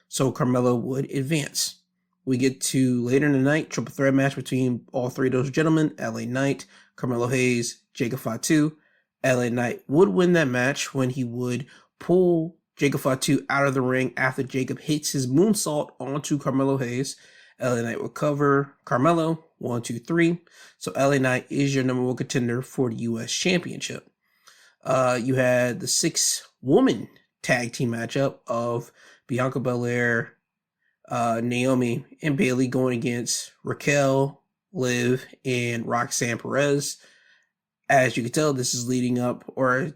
So Carmelo would advance. We get to later in the night, triple threat match between all three of those gentlemen, LA Knight, Carmelo Hayes, Jacob Fatu. LA Knight would win that match when he would pull Jacob Fatu out of the ring after Jacob hits his moonsault onto Carmelo Hayes. LA Knight will cover Carmelo, 1, 2, 3. So LA Knight is your number one contender for the U.S. Championship. You had the 6-woman tag team matchup of Bianca Belair, Naomi, and Bayley going against Raquel, Liv, and Roxanne Perez. As you can tell, this is leading up or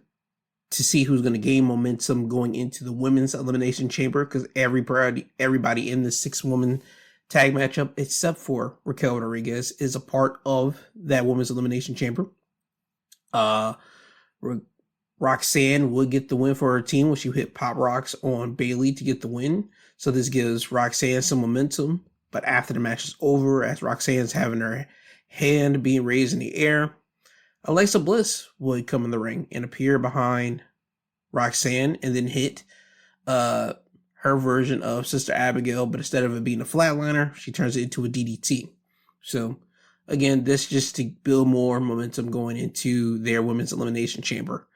to see who's going to gain momentum going into the women's elimination chamber, because everybody in the 6-woman tag matchup, except for Raquel Rodriguez, is a part of that women's elimination chamber. Roxanne would get the win for her team when she hit Pop Rocks on Bayley to get the win. So this gives Roxanne some momentum. But after the match is over, as Roxanne's having her hand being raised in the air, Alexa Bliss would come in the ring and appear behind Roxanne and then hit her version of Sister Abigail, but instead of it being a flatliner, she turns it into a DDT. So again, this just to build more momentum going into their women's elimination chamber.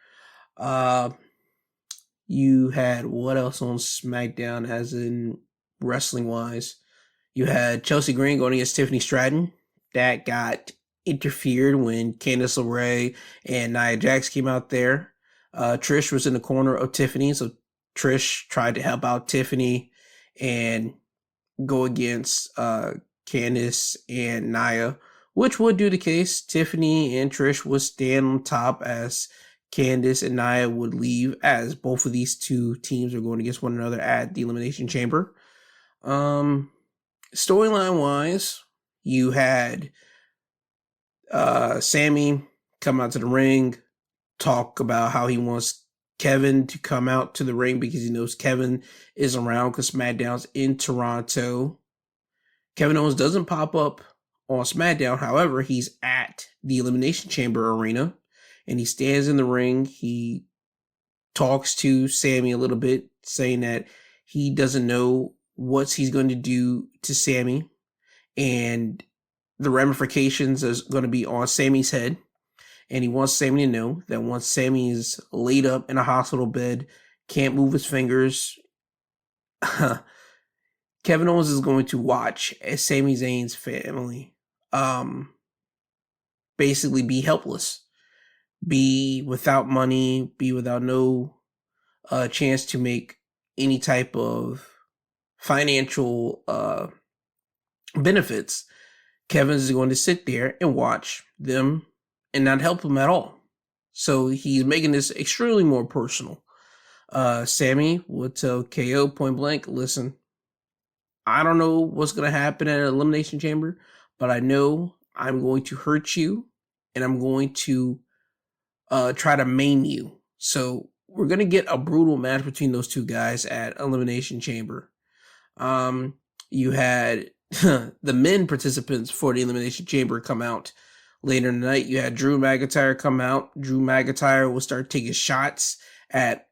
You had what else on SmackDown as in wrestling wise? You had Chelsea Green going against Tiffany Stratton. That got interfered when Candice LeRae and Nia Jax came out there. Trish was in the corner of Tiffany, so Trish tried to help out Tiffany and go against Candice and Nia, which would do the case. Tiffany and Trish would stand on top as Candice and Nia would leave, as both of these two teams are going against one another at the Elimination Chamber. Storyline wise, you had Sammy come out to the ring, talk about how he wants Kevin to come out to the ring because he knows Kevin is around because SmackDown's in Toronto. Kevin Owens doesn't pop up on SmackDown. However, he's at the Elimination Chamber arena and he stands in the ring. He talks to Sammy a little bit, saying that he doesn't know what he's going to do to Sammy and the ramifications is going to be on Sammy's head. And he wants Sammy to know that once Sammy is laid up in a hospital bed, can't move his fingers, Kevin Owens is going to watch as Sami Zayn's family basically be helpless, be without money, be without no chance to make any type of financial benefits, Kevin is going to sit there and watch them and not help them at all. So he's making this extremely more personal. Sammy would tell KO point blank, listen, I don't know what's going to happen at an Elimination Chamber, but I know I'm going to hurt you and I'm going to try to maim you. So we're going to get a brutal match between those two guys at Elimination Chamber. You had the men participants for the Elimination Chamber come out later in the night. You had Drew McIntyre come out. Drew McIntyre will start taking shots at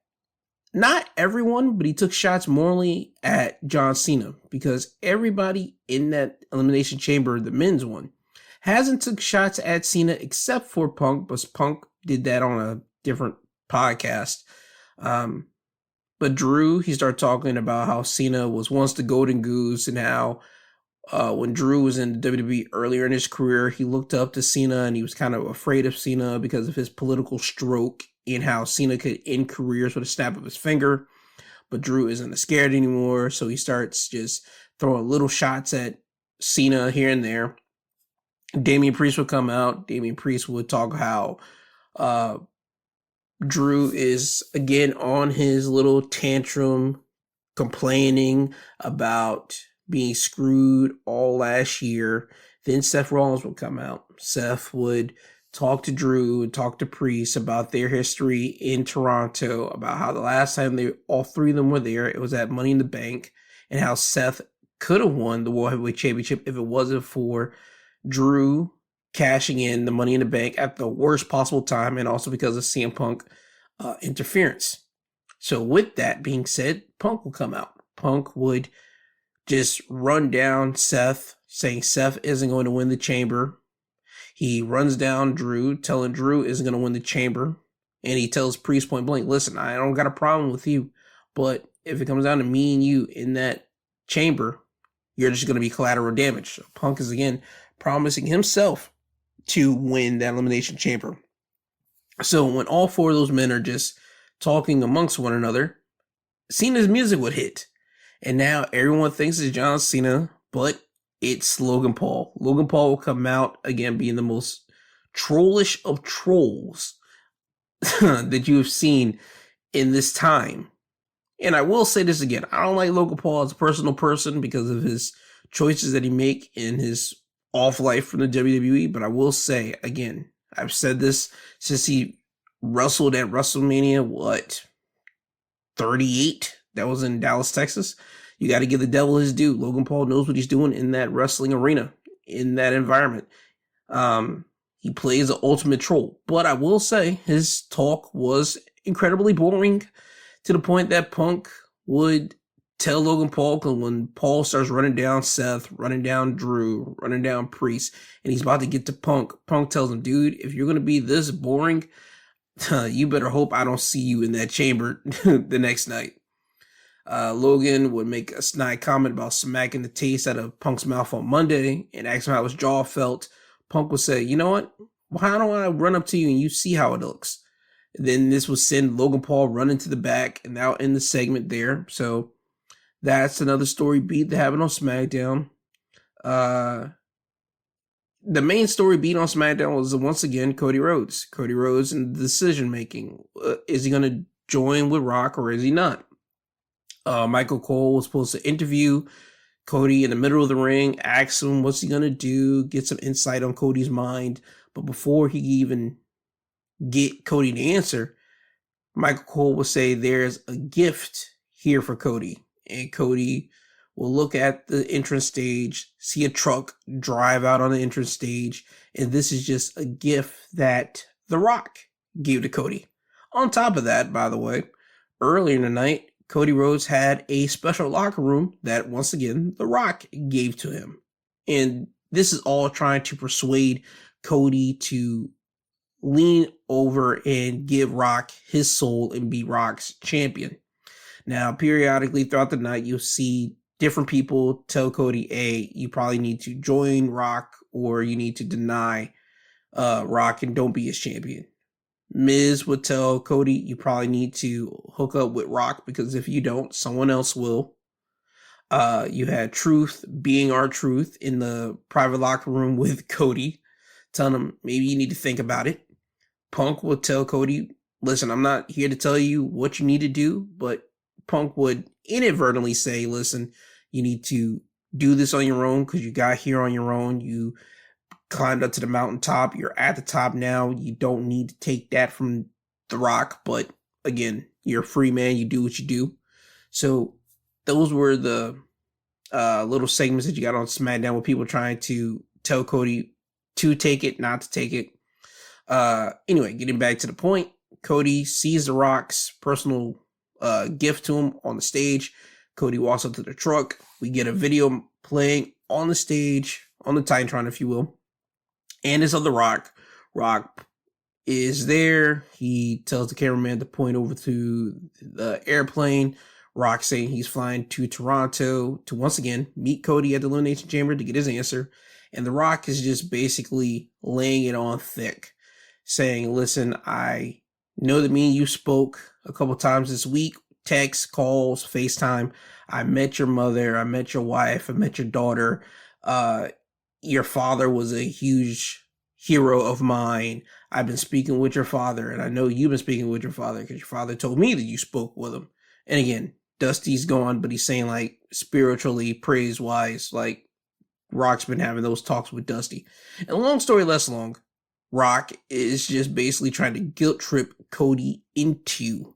not everyone, but he took shots morally at John Cena, because everybody in that Elimination Chamber, the men's one, hasn't took shots at Cena except for Punk, but Punk did that on a different podcast. But Drew, he started talking about how Cena was once the golden goose, and how when Drew was in WWE earlier in his career, he looked up to Cena and he was kind of afraid of Cena because of his political stroke and how Cena could end careers with a snap of his finger. But Drew isn't scared anymore, so he starts just throwing little shots at Cena here and there. Damian Priest would come out. Damian Priest would talk how Drew is again on his little tantrum, complaining about being screwed all last year. Then Seth Rollins would come out. Seth would talk to Drew and talk to Priest about their history in Toronto, about how the last time all three of them were there, it was at Money in the Bank, and how Seth could have won the World Heavyweight Championship if it wasn't for Drew cashing in the Money in the Bank at the worst possible time, and also because of CM Punk interference. So with that being said, Punk will come out. Punk would just run down Seth, saying Seth isn't going to win the chamber. He runs down Drew, telling Drew isn't going to win the chamber. And he tells Priest point blank, listen, I don't got a problem with you, but if it comes down to me and you in that chamber, you're just going to be collateral damage. So Punk is again promising himself to win that Elimination Chamber. So when all four of those men are just talking amongst one another, Cena's music would hit. And now everyone thinks it's John Cena, but it's Logan Paul. Logan Paul will come out, again, being the most trollish of trolls that you have seen in this time. And I will say this again. I don't like Logan Paul as a personal person because of his choices that he make in his off life from the WWE. But I will say, again, I've said this since he wrestled at WrestleMania, 38? That was in Dallas, Texas. You got to give the devil his due. Logan Paul knows what he's doing in that wrestling arena, in that environment. He plays the ultimate troll. But I will say his talk was incredibly boring, to the point that Punk would tell Logan Paul, because when Paul starts running down Seth, running down Drew, running down Priest, and he's about to get to Punk, Punk tells him, dude, if you're going to be this boring, you better hope I don't see you in that chamber the next night. Logan would make a snide comment about smacking the taste out of Punk's mouth on Monday and ask him how his jaw felt. Punk would say, you know what? Why don't I run up to you and you see how it looks? And then this would send Logan Paul running to the back and out in the segment there. So that's another story beat that happened on SmackDown. The main story beat on SmackDown was once again Cody Rhodes. Cody Rhodes and the decision making. Is he going to join with Rock or is he not? Michael Cole was supposed to interview Cody in the middle of the ring, ask him what's he going to do, get some insight on Cody's mind. But before he even get Cody to answer, Michael Cole will say there's a gift here for Cody. And Cody will look at the entrance stage, see a truck drive out on the entrance stage, and this is just a gift that The Rock gave to Cody. On top of that, by the way, earlier in the night, Cody Rhodes had a special locker room that, once again, The Rock gave to him. And this is all trying to persuade Cody to lean over and give Rock his soul and be Rock's champion. Now, periodically throughout the night, you'll see different people tell Cody, hey, you probably need to join Rock or you need to deny Rock and don't be his champion. Miz would tell Cody, you probably need to hook up with Rock because if you don't, someone else will. You had Truth being R-Truth in the private locker room with Cody, telling him maybe you need to think about it. Punk will tell Cody, listen, I'm not here to tell you what you need to do, but Punk would inadvertently say, listen, you need to do this on your own because you got here on your own. You climbed up to the mountaintop. You're at the top now. You don't need to take that from The Rock. But again, you're a free man. You do what you do. So those were the little segments that you got on SmackDown with people trying to tell Cody to take it, not to take it. Anyway, getting back to the point, Cody sees The Rock's personal gift to him on the stage. Cody walks up to the truck. We get a video playing on the stage, on the Titantron, if you will. And it's of The Rock. Rock is there. He tells the cameraman to point over to the airplane. Rock saying he's flying to Toronto to once again meet Cody at the Elimination Chamber to get his answer. And The Rock is just basically laying it on thick, saying, listen, I know that me and you spoke a couple times this week, texts, calls, FaceTime. I met your mother. I met your wife. I met your daughter. Your father was a huge hero of mine. I've been speaking with your father, and I know you've been speaking with your father because your father told me that you spoke with him. And again, Dusty's gone, but he's saying, like, spiritually, praise-wise, like, Rock's been having those talks with Dusty. And long story less long, Rock is just basically trying to guilt trip Cody into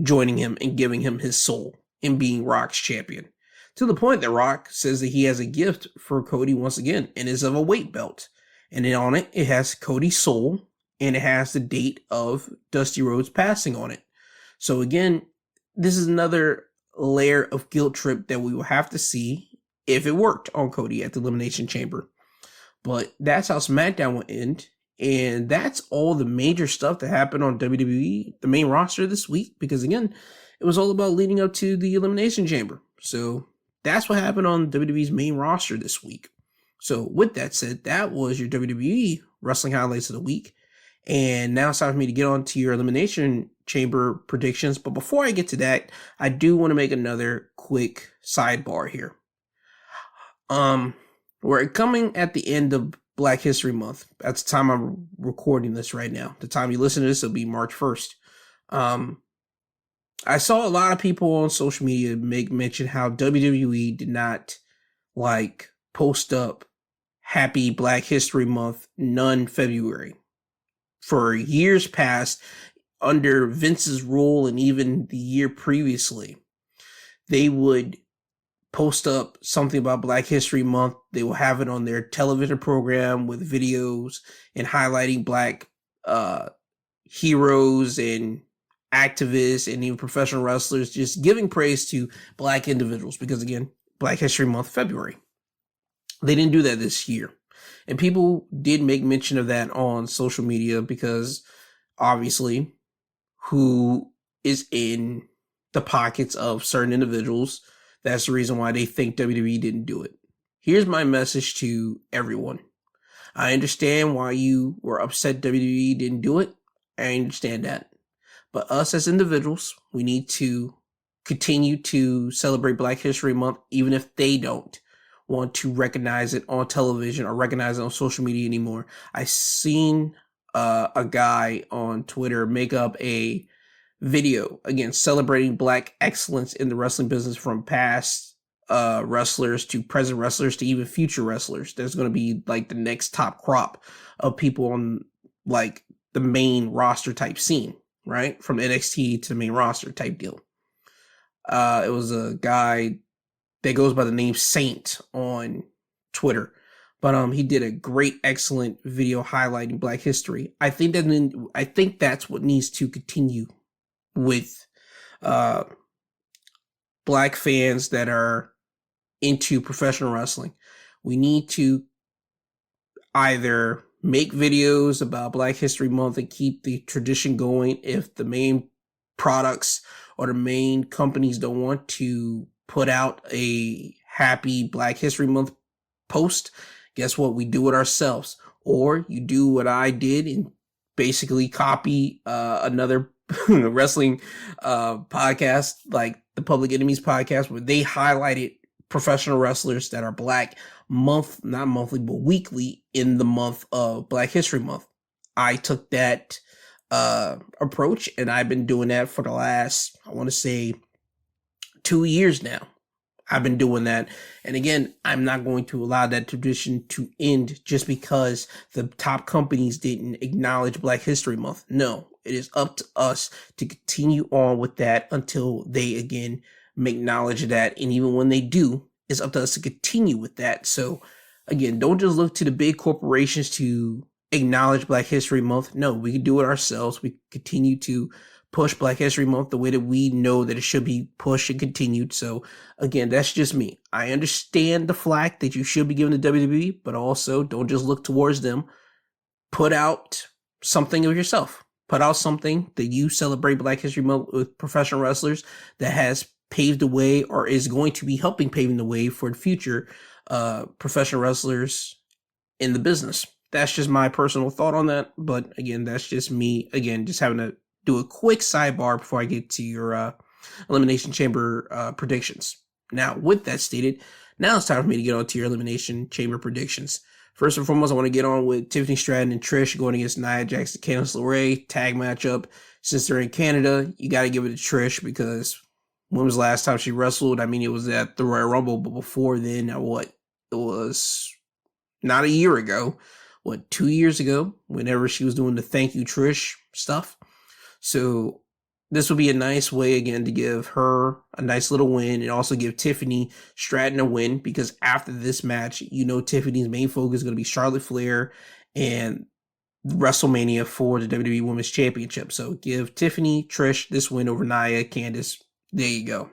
joining him and giving him his soul and being Rock's champion. To the point that Rock says that he has a gift for Cody once again, and is of a weight belt. And then on it, it has Cody's soul, and it has the date of Dusty Rhodes passing on it. So again, this is another layer of guilt trip that we will have to see if it worked on Cody at the Elimination Chamber. But that's how SmackDown will end. And that's all the major stuff that happened on WWE, the main roster this week. Because again, it was all about leading up to the Elimination Chamber. So that's what happened on WWE's main roster this week. So with that said, that was your WWE Wrestling Highlights of the Week. And now it's time for me to get on to your Elimination Chamber predictions. But before I get to that, I do want to make another quick sidebar here. We're coming at the end of Black History Month. At the time I'm recording this right now. The time you listen to this, it'll be March 1st. I saw a lot of people on social media make mention how WWE did not, like, post up Happy Black History Month, none February. For years past, under Vince's rule and even the year previously, they would post up something about Black History Month. They will have it on their television program with videos and highlighting Black heroes and activists and even professional wrestlers, just giving praise to Black individuals because, again, Black History Month, February. They didn't do that this year. And people did make mention of that on social media because, obviously, who is in the pockets of certain individuals, that's the reason why they think WWE didn't do it. Here's my message to everyone. I understand why you were upset WWE didn't do it. I understand that. But us as individuals, we need to continue to celebrate Black History Month, even if they don't want to recognize it on television or recognize it on social media anymore. I seen a guy on Twitter make up a video, again, celebrating Black excellence in the wrestling business from past wrestlers to present wrestlers to even future wrestlers. There's going to be like the next top crop of people on like the main roster type scene, right? From NXT to the main roster type deal. It was a guy that goes by the name Saint on Twitter. But he did a great, excellent video highlighting Black history. I think that's what needs to continue with Black fans that are into professional wrestling. We need to either make videos about Black History Month and keep the tradition going if the main products or the main companies don't want to put out a happy Black History Month post. Guess what? We do it ourselves. Or you do what I did and basically copy another wrestling podcast, like the Public Enemies podcast, where they highlighted professional wrestlers that are black not monthly, but weekly in the month of Black History Month. I took that approach, and I've been doing that for the last, I want to say, 2 years now. I've been doing that. And again, I'm not going to allow that tradition to end just because the top companies didn't acknowledge Black History Month. No, it is up to us to continue on with that until they again acknowledge that. And even when they do, it's up to us to continue with that. So again, don't just look to the big corporations to acknowledge Black History Month. No, we can do it ourselves. We continue to push Black History Month the way that we know that it should be pushed and continued. So again, that's just me. I understand the flack that you should be giving to WWE, but also don't just look towards them. Put out something of yourself. Put out something that you celebrate Black History Month with professional wrestlers that has paved the way or is going to be helping paving the way for future professional wrestlers in the business. That's just my personal thought on that. But again, that's just me, again, just having to do a quick sidebar before I get to your Elimination Chamber predictions. Now, with that stated, now it's time for me to get on to your Elimination Chamber predictions. First and foremost, I want to get on with Tiffany Stratton and Trish going against Nia Jax and Candice LeRae tag matchup. Since they're in Canada, you got to give it to Trish because when was the last time she wrestled? I mean, it was at the Royal Rumble, but before then, it was not a year ago. 2 years ago, whenever she was doing the Thank You Trish stuff. So this would be a nice way, again, to give her a nice little win and also give Tiffany Stratton a win because after this match, Tiffany's main focus is going to be Charlotte Flair and WrestleMania for the WWE Women's Championship. So give Tiffany, Trish this win over Nia, Candice. There you go.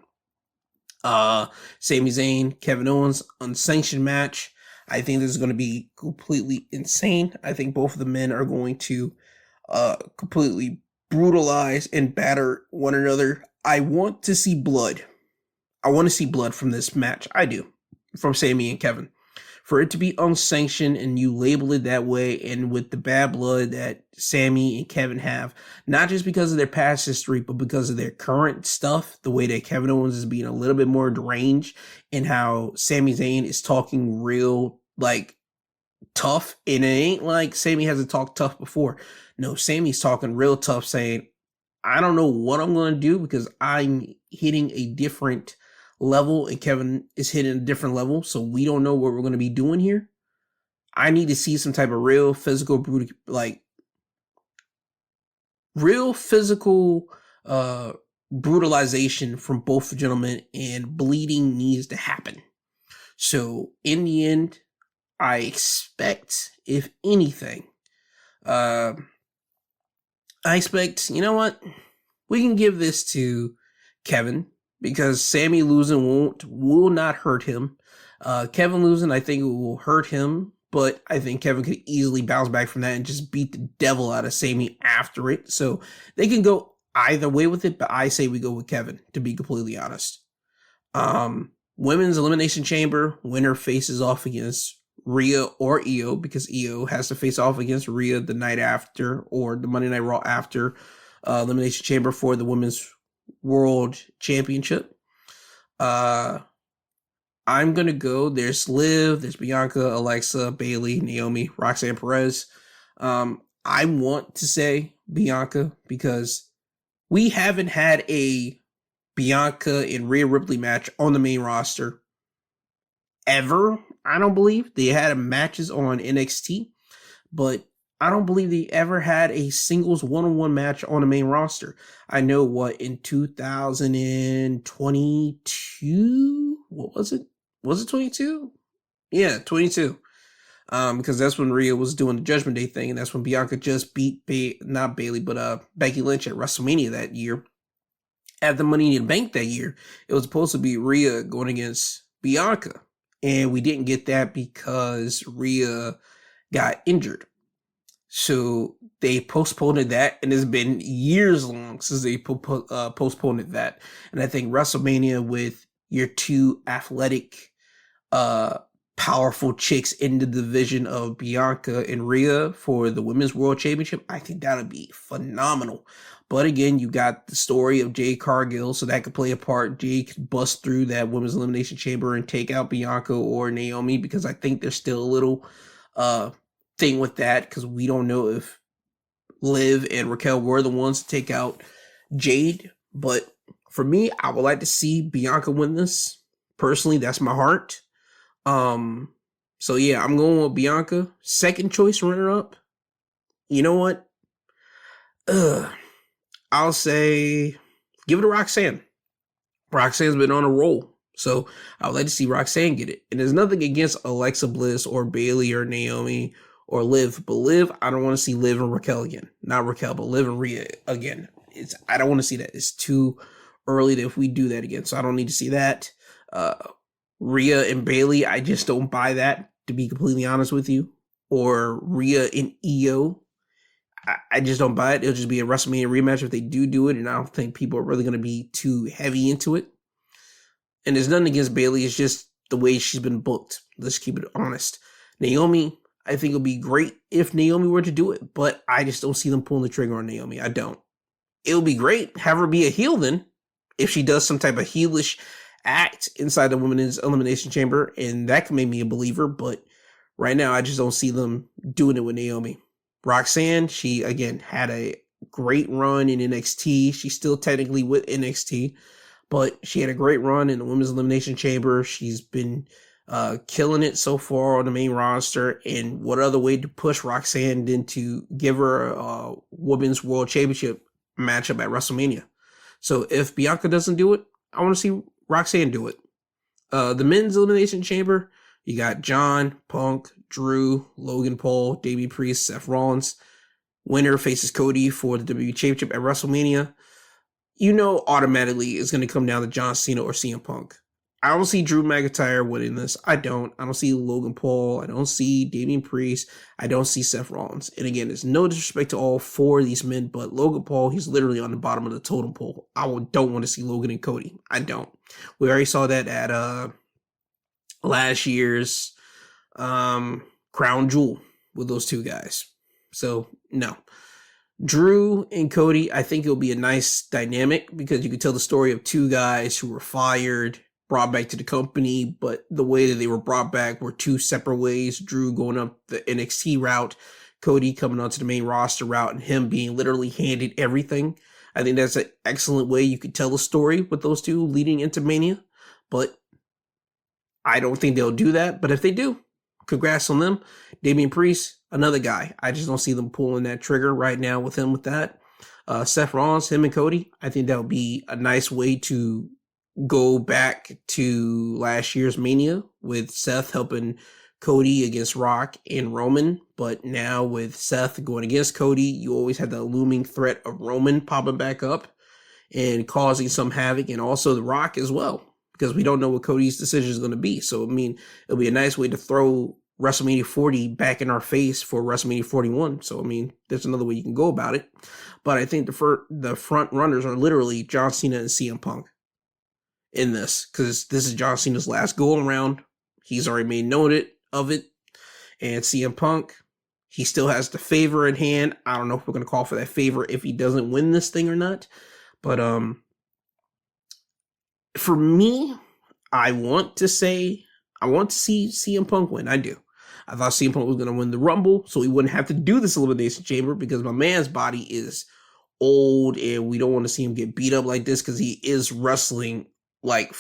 Sami Zayn, Kevin Owens, unsanctioned match. I think this is going to be completely insane. I think both of the men are going to completely brutalize and batter one another. I want to see blood. I want to see blood from this match. I do. From Sami and Kevin. For it to be unsanctioned and you label it that way and with the bad blood that Sami and Kevin have, not just because of their past history, but because of their current stuff, the way that Kevin Owens is being a little bit more deranged and how Sami Zayn is talking real, tough. And it ain't like Sami hasn't talked tough before. No, Sami's talking real tough saying, I don't know what I'm going to do because I'm hitting a different level and Kevin is hitting a different level, so we don't know what we're going to be doing here. I need to see some type of real physical brutalization from both gentlemen, and bleeding needs to happen. So in the end, I expect, if anything, you know what? We can give this to Kevin because Sami losing will not hurt him. Kevin losing, I think it will hurt him, but I think Kevin could easily bounce back from that and just beat the devil out of Sami after it. So they can go either way with it, but I say we go with Kevin, to be completely honest. Women's Elimination Chamber, winner faces off against Rhea or Io, because Io has to face off against Rhea the night after, or the Monday Night Raw after Elimination Chamber for the Women's World Championship. I'm gonna go. There's Liv, there's Bianca, Alexa, Bayley, Naomi, Roxanne Perez. I want to say Bianca because we haven't had a Bianca and Rhea Ripley match on the main roster ever. I don't believe they had matches on NXT, but I don't believe they ever had a singles one-on-one match on the main roster. I know in 2022? What was it? Was it 22? Yeah, 22. Because that's when Rhea was doing the Judgment Day thing, and that's when Bianca just beat not Bayley, but Becky Lynch at WrestleMania that year. At the Money in the Bank that year, it was supposed to be Rhea going against Bianca, and we didn't get that because Rhea got injured. So they postponed that, and it's been years long since they postponed that. And I think WrestleMania, with your two athletic, powerful chicks in the division of Bianca and Rhea for the Women's World Championship, I think that would be phenomenal. But again, you got the story of Jade Cargill, so that could play a part. Jade could bust through that women's elimination chamber and take out Bianca or Naomi, because I think there's still a little thing with that, because we don't know if Liv and Raquel were the ones to take out Jade. But for me, I would like to see Bianca win this. Personally, that's my heart. So yeah, I'm going with Bianca. Second choice runner-up. You know what? I'll say give it to Roxanne. Roxanne's been on a roll. So I would like to see Roxanne get it. And there's nothing against Alexa Bliss or Bayley or Naomi or Liv. But Liv, I don't want to see Liv and Raquel again. Not Raquel, but Liv and Rhea again. I don't want to see that. It's too early if we do that again. So I don't need to see that. Rhea and Bayley, I just don't buy that, to be completely honest with you. Or Rhea and Io. I just don't buy it. It'll just be a WrestleMania rematch if they do it, and I don't think people are really going to be too heavy into it. And there's nothing against Bayley. It's just the way she's been booked. Let's keep it honest. Naomi, I think it'll be great if Naomi were to do it, but I just don't see them pulling the trigger on Naomi. I don't. It'll be great. Have her be a heel then, if she does some type of heelish act inside the women's elimination chamber, and that can make me a believer, but right now I just don't see them doing it with Naomi. Roxanne, she again had a great run in NXT. She's still technically with NXT, but she had a great run in the women's elimination chamber. She's been killing it so far on the main roster. And what other way to push Roxanne than to give her a women's world championship matchup at WrestleMania? So if Bianca doesn't do it, I want to see Roxanne do it. The men's elimination chamber, you got John, Punk, Drew, Logan Paul, Damian Priest, Seth Rollins. Winner faces Cody for the WWE Championship at WrestleMania. You know automatically it's going to come down to John Cena or CM Punk. I don't see Drew McIntyre winning this. I don't see Logan Paul. I don't see Damian Priest. I don't see Seth Rollins. And again, there's no disrespect to all four of these men, but Logan Paul, he's literally on the bottom of the totem pole. I don't want to see Logan and Cody. I don't. We already saw that at last year's Crown Jewel with those two guys. So no. Drew and Cody, I think it'll be a nice dynamic because you could tell the story of two guys who were fired, brought back to the company, but the way that they were brought back were two separate ways. Drew going up the NXT route, Cody coming onto the main roster route, and him being literally handed everything. I think that's an excellent way you could tell the story with those two leading into Mania, but I don't think they'll do that. But if they do, congrats on them. Damian Priest, another guy. I just don't see them pulling that trigger right now with him with that. Seth Rollins, him and Cody, I think that would be a nice way to go back to last year's Mania with Seth helping Cody against Rock and Roman. But now with Seth going against Cody, you always have the looming threat of Roman popping back up and causing some havoc, and also The Rock as well, because we don't know what Cody's decision is going to be. So, I mean, it'll be a nice way to throw WrestleMania 40 back in our face for WrestleMania 41. So, I mean, there's another way you can go about it. But I think the front runners are literally John Cena and CM Punk in this, because this is John Cena's last go around. He's already made note of it. And CM Punk, he still has the favor in hand. I don't know if we're going to call for that favor if he doesn't win this thing or not. But for me, I want to see CM Punk win. I do. I thought CM Punk was going to win the Rumble, so he wouldn't have to do this Elimination Chamber, because my man's body is old and we don't want to see him get beat up like this, because he is wrestling like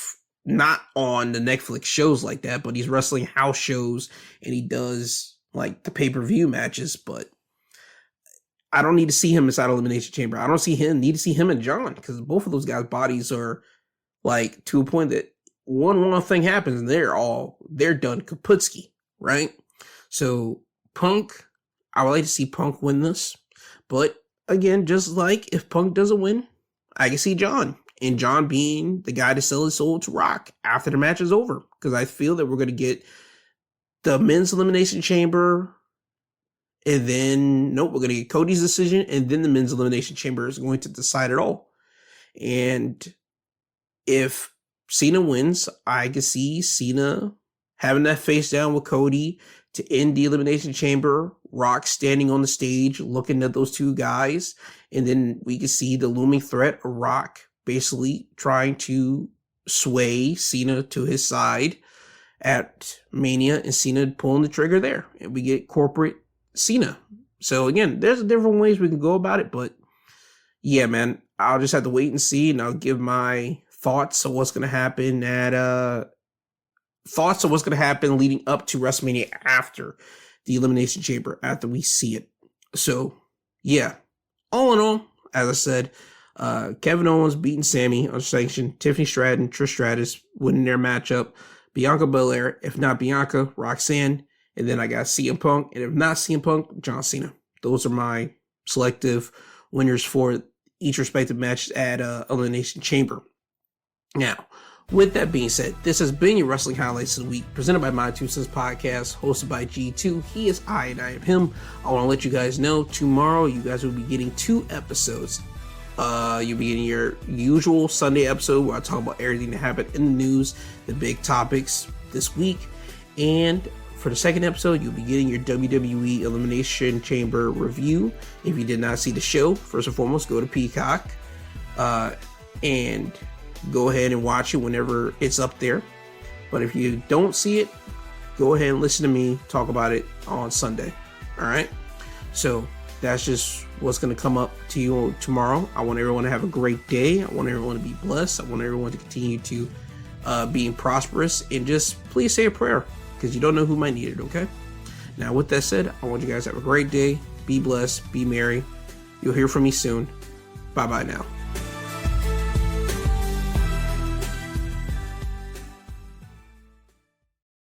not on the Netflix shows like that, but he's wrestling house shows and he does like the pay-per-view matches. But I don't need to see him inside Elimination Chamber. I don't need to see him and John, because both of those guys' bodies are like to a point that one wrong thing happens and they're done kaputski, right? So Punk, I would like to see Punk win this. But again, just like if Punk doesn't win, I can see John. And John being the guy to sell his soul to Rock after the match is over. Because I feel that we're going to get the men's elimination chamber. And then, we're going to get Cody's decision. And then the men's elimination chamber is going to decide it all. And if Cena wins, I can see Cena having that face down with Cody, to end the Elimination Chamber, Rock standing on the stage looking at those two guys, and then we can see the looming threat of Rock basically trying to sway Cena to his side at Mania, and Cena pulling the trigger there, and we get corporate Cena. So again, there's different ways we can go about it, but yeah, man, I'll just have to wait and see, and I'll give my thoughts of what's going to happen leading up to WrestleMania after the Elimination Chamber, after we see it. So yeah, all in all, as I said, Kevin Owens beating Sammy unsanctioned, Tiffany Stratton, Trish Stratus winning their matchup, Bianca Belair, if not Bianca, Roxanne, and then I got CM Punk, and if not CM Punk, John Cena. Those are my selective winners for each respective match at Elimination Chamber. Now, with that being said, this has been your Wrestling Highlights of the Week, presented by My 2 Cents Podcast, hosted by G2. He is I, and I am him. I want to let you guys know, tomorrow you guys will be getting 2 episodes. You'll be getting your usual Sunday episode where I talk about everything that happened in the news, the big topics this week. And for the second episode, you'll be getting your WWE Elimination Chamber review. If you did not see the show, first and foremost, go to Peacock and go ahead and watch it whenever it's up there. But if you don't see it, go ahead and listen to me talk about it on Sunday. All right? So that's just what's going to come up to you tomorrow. I want everyone to have a great day. I want everyone to be blessed. I want everyone to continue to be prosperous. And just please say a prayer, because you don't know who might need it, okay? Now, with that said, I want you guys to have a great day. Be blessed. Be merry. You'll hear from me soon. Bye-bye now.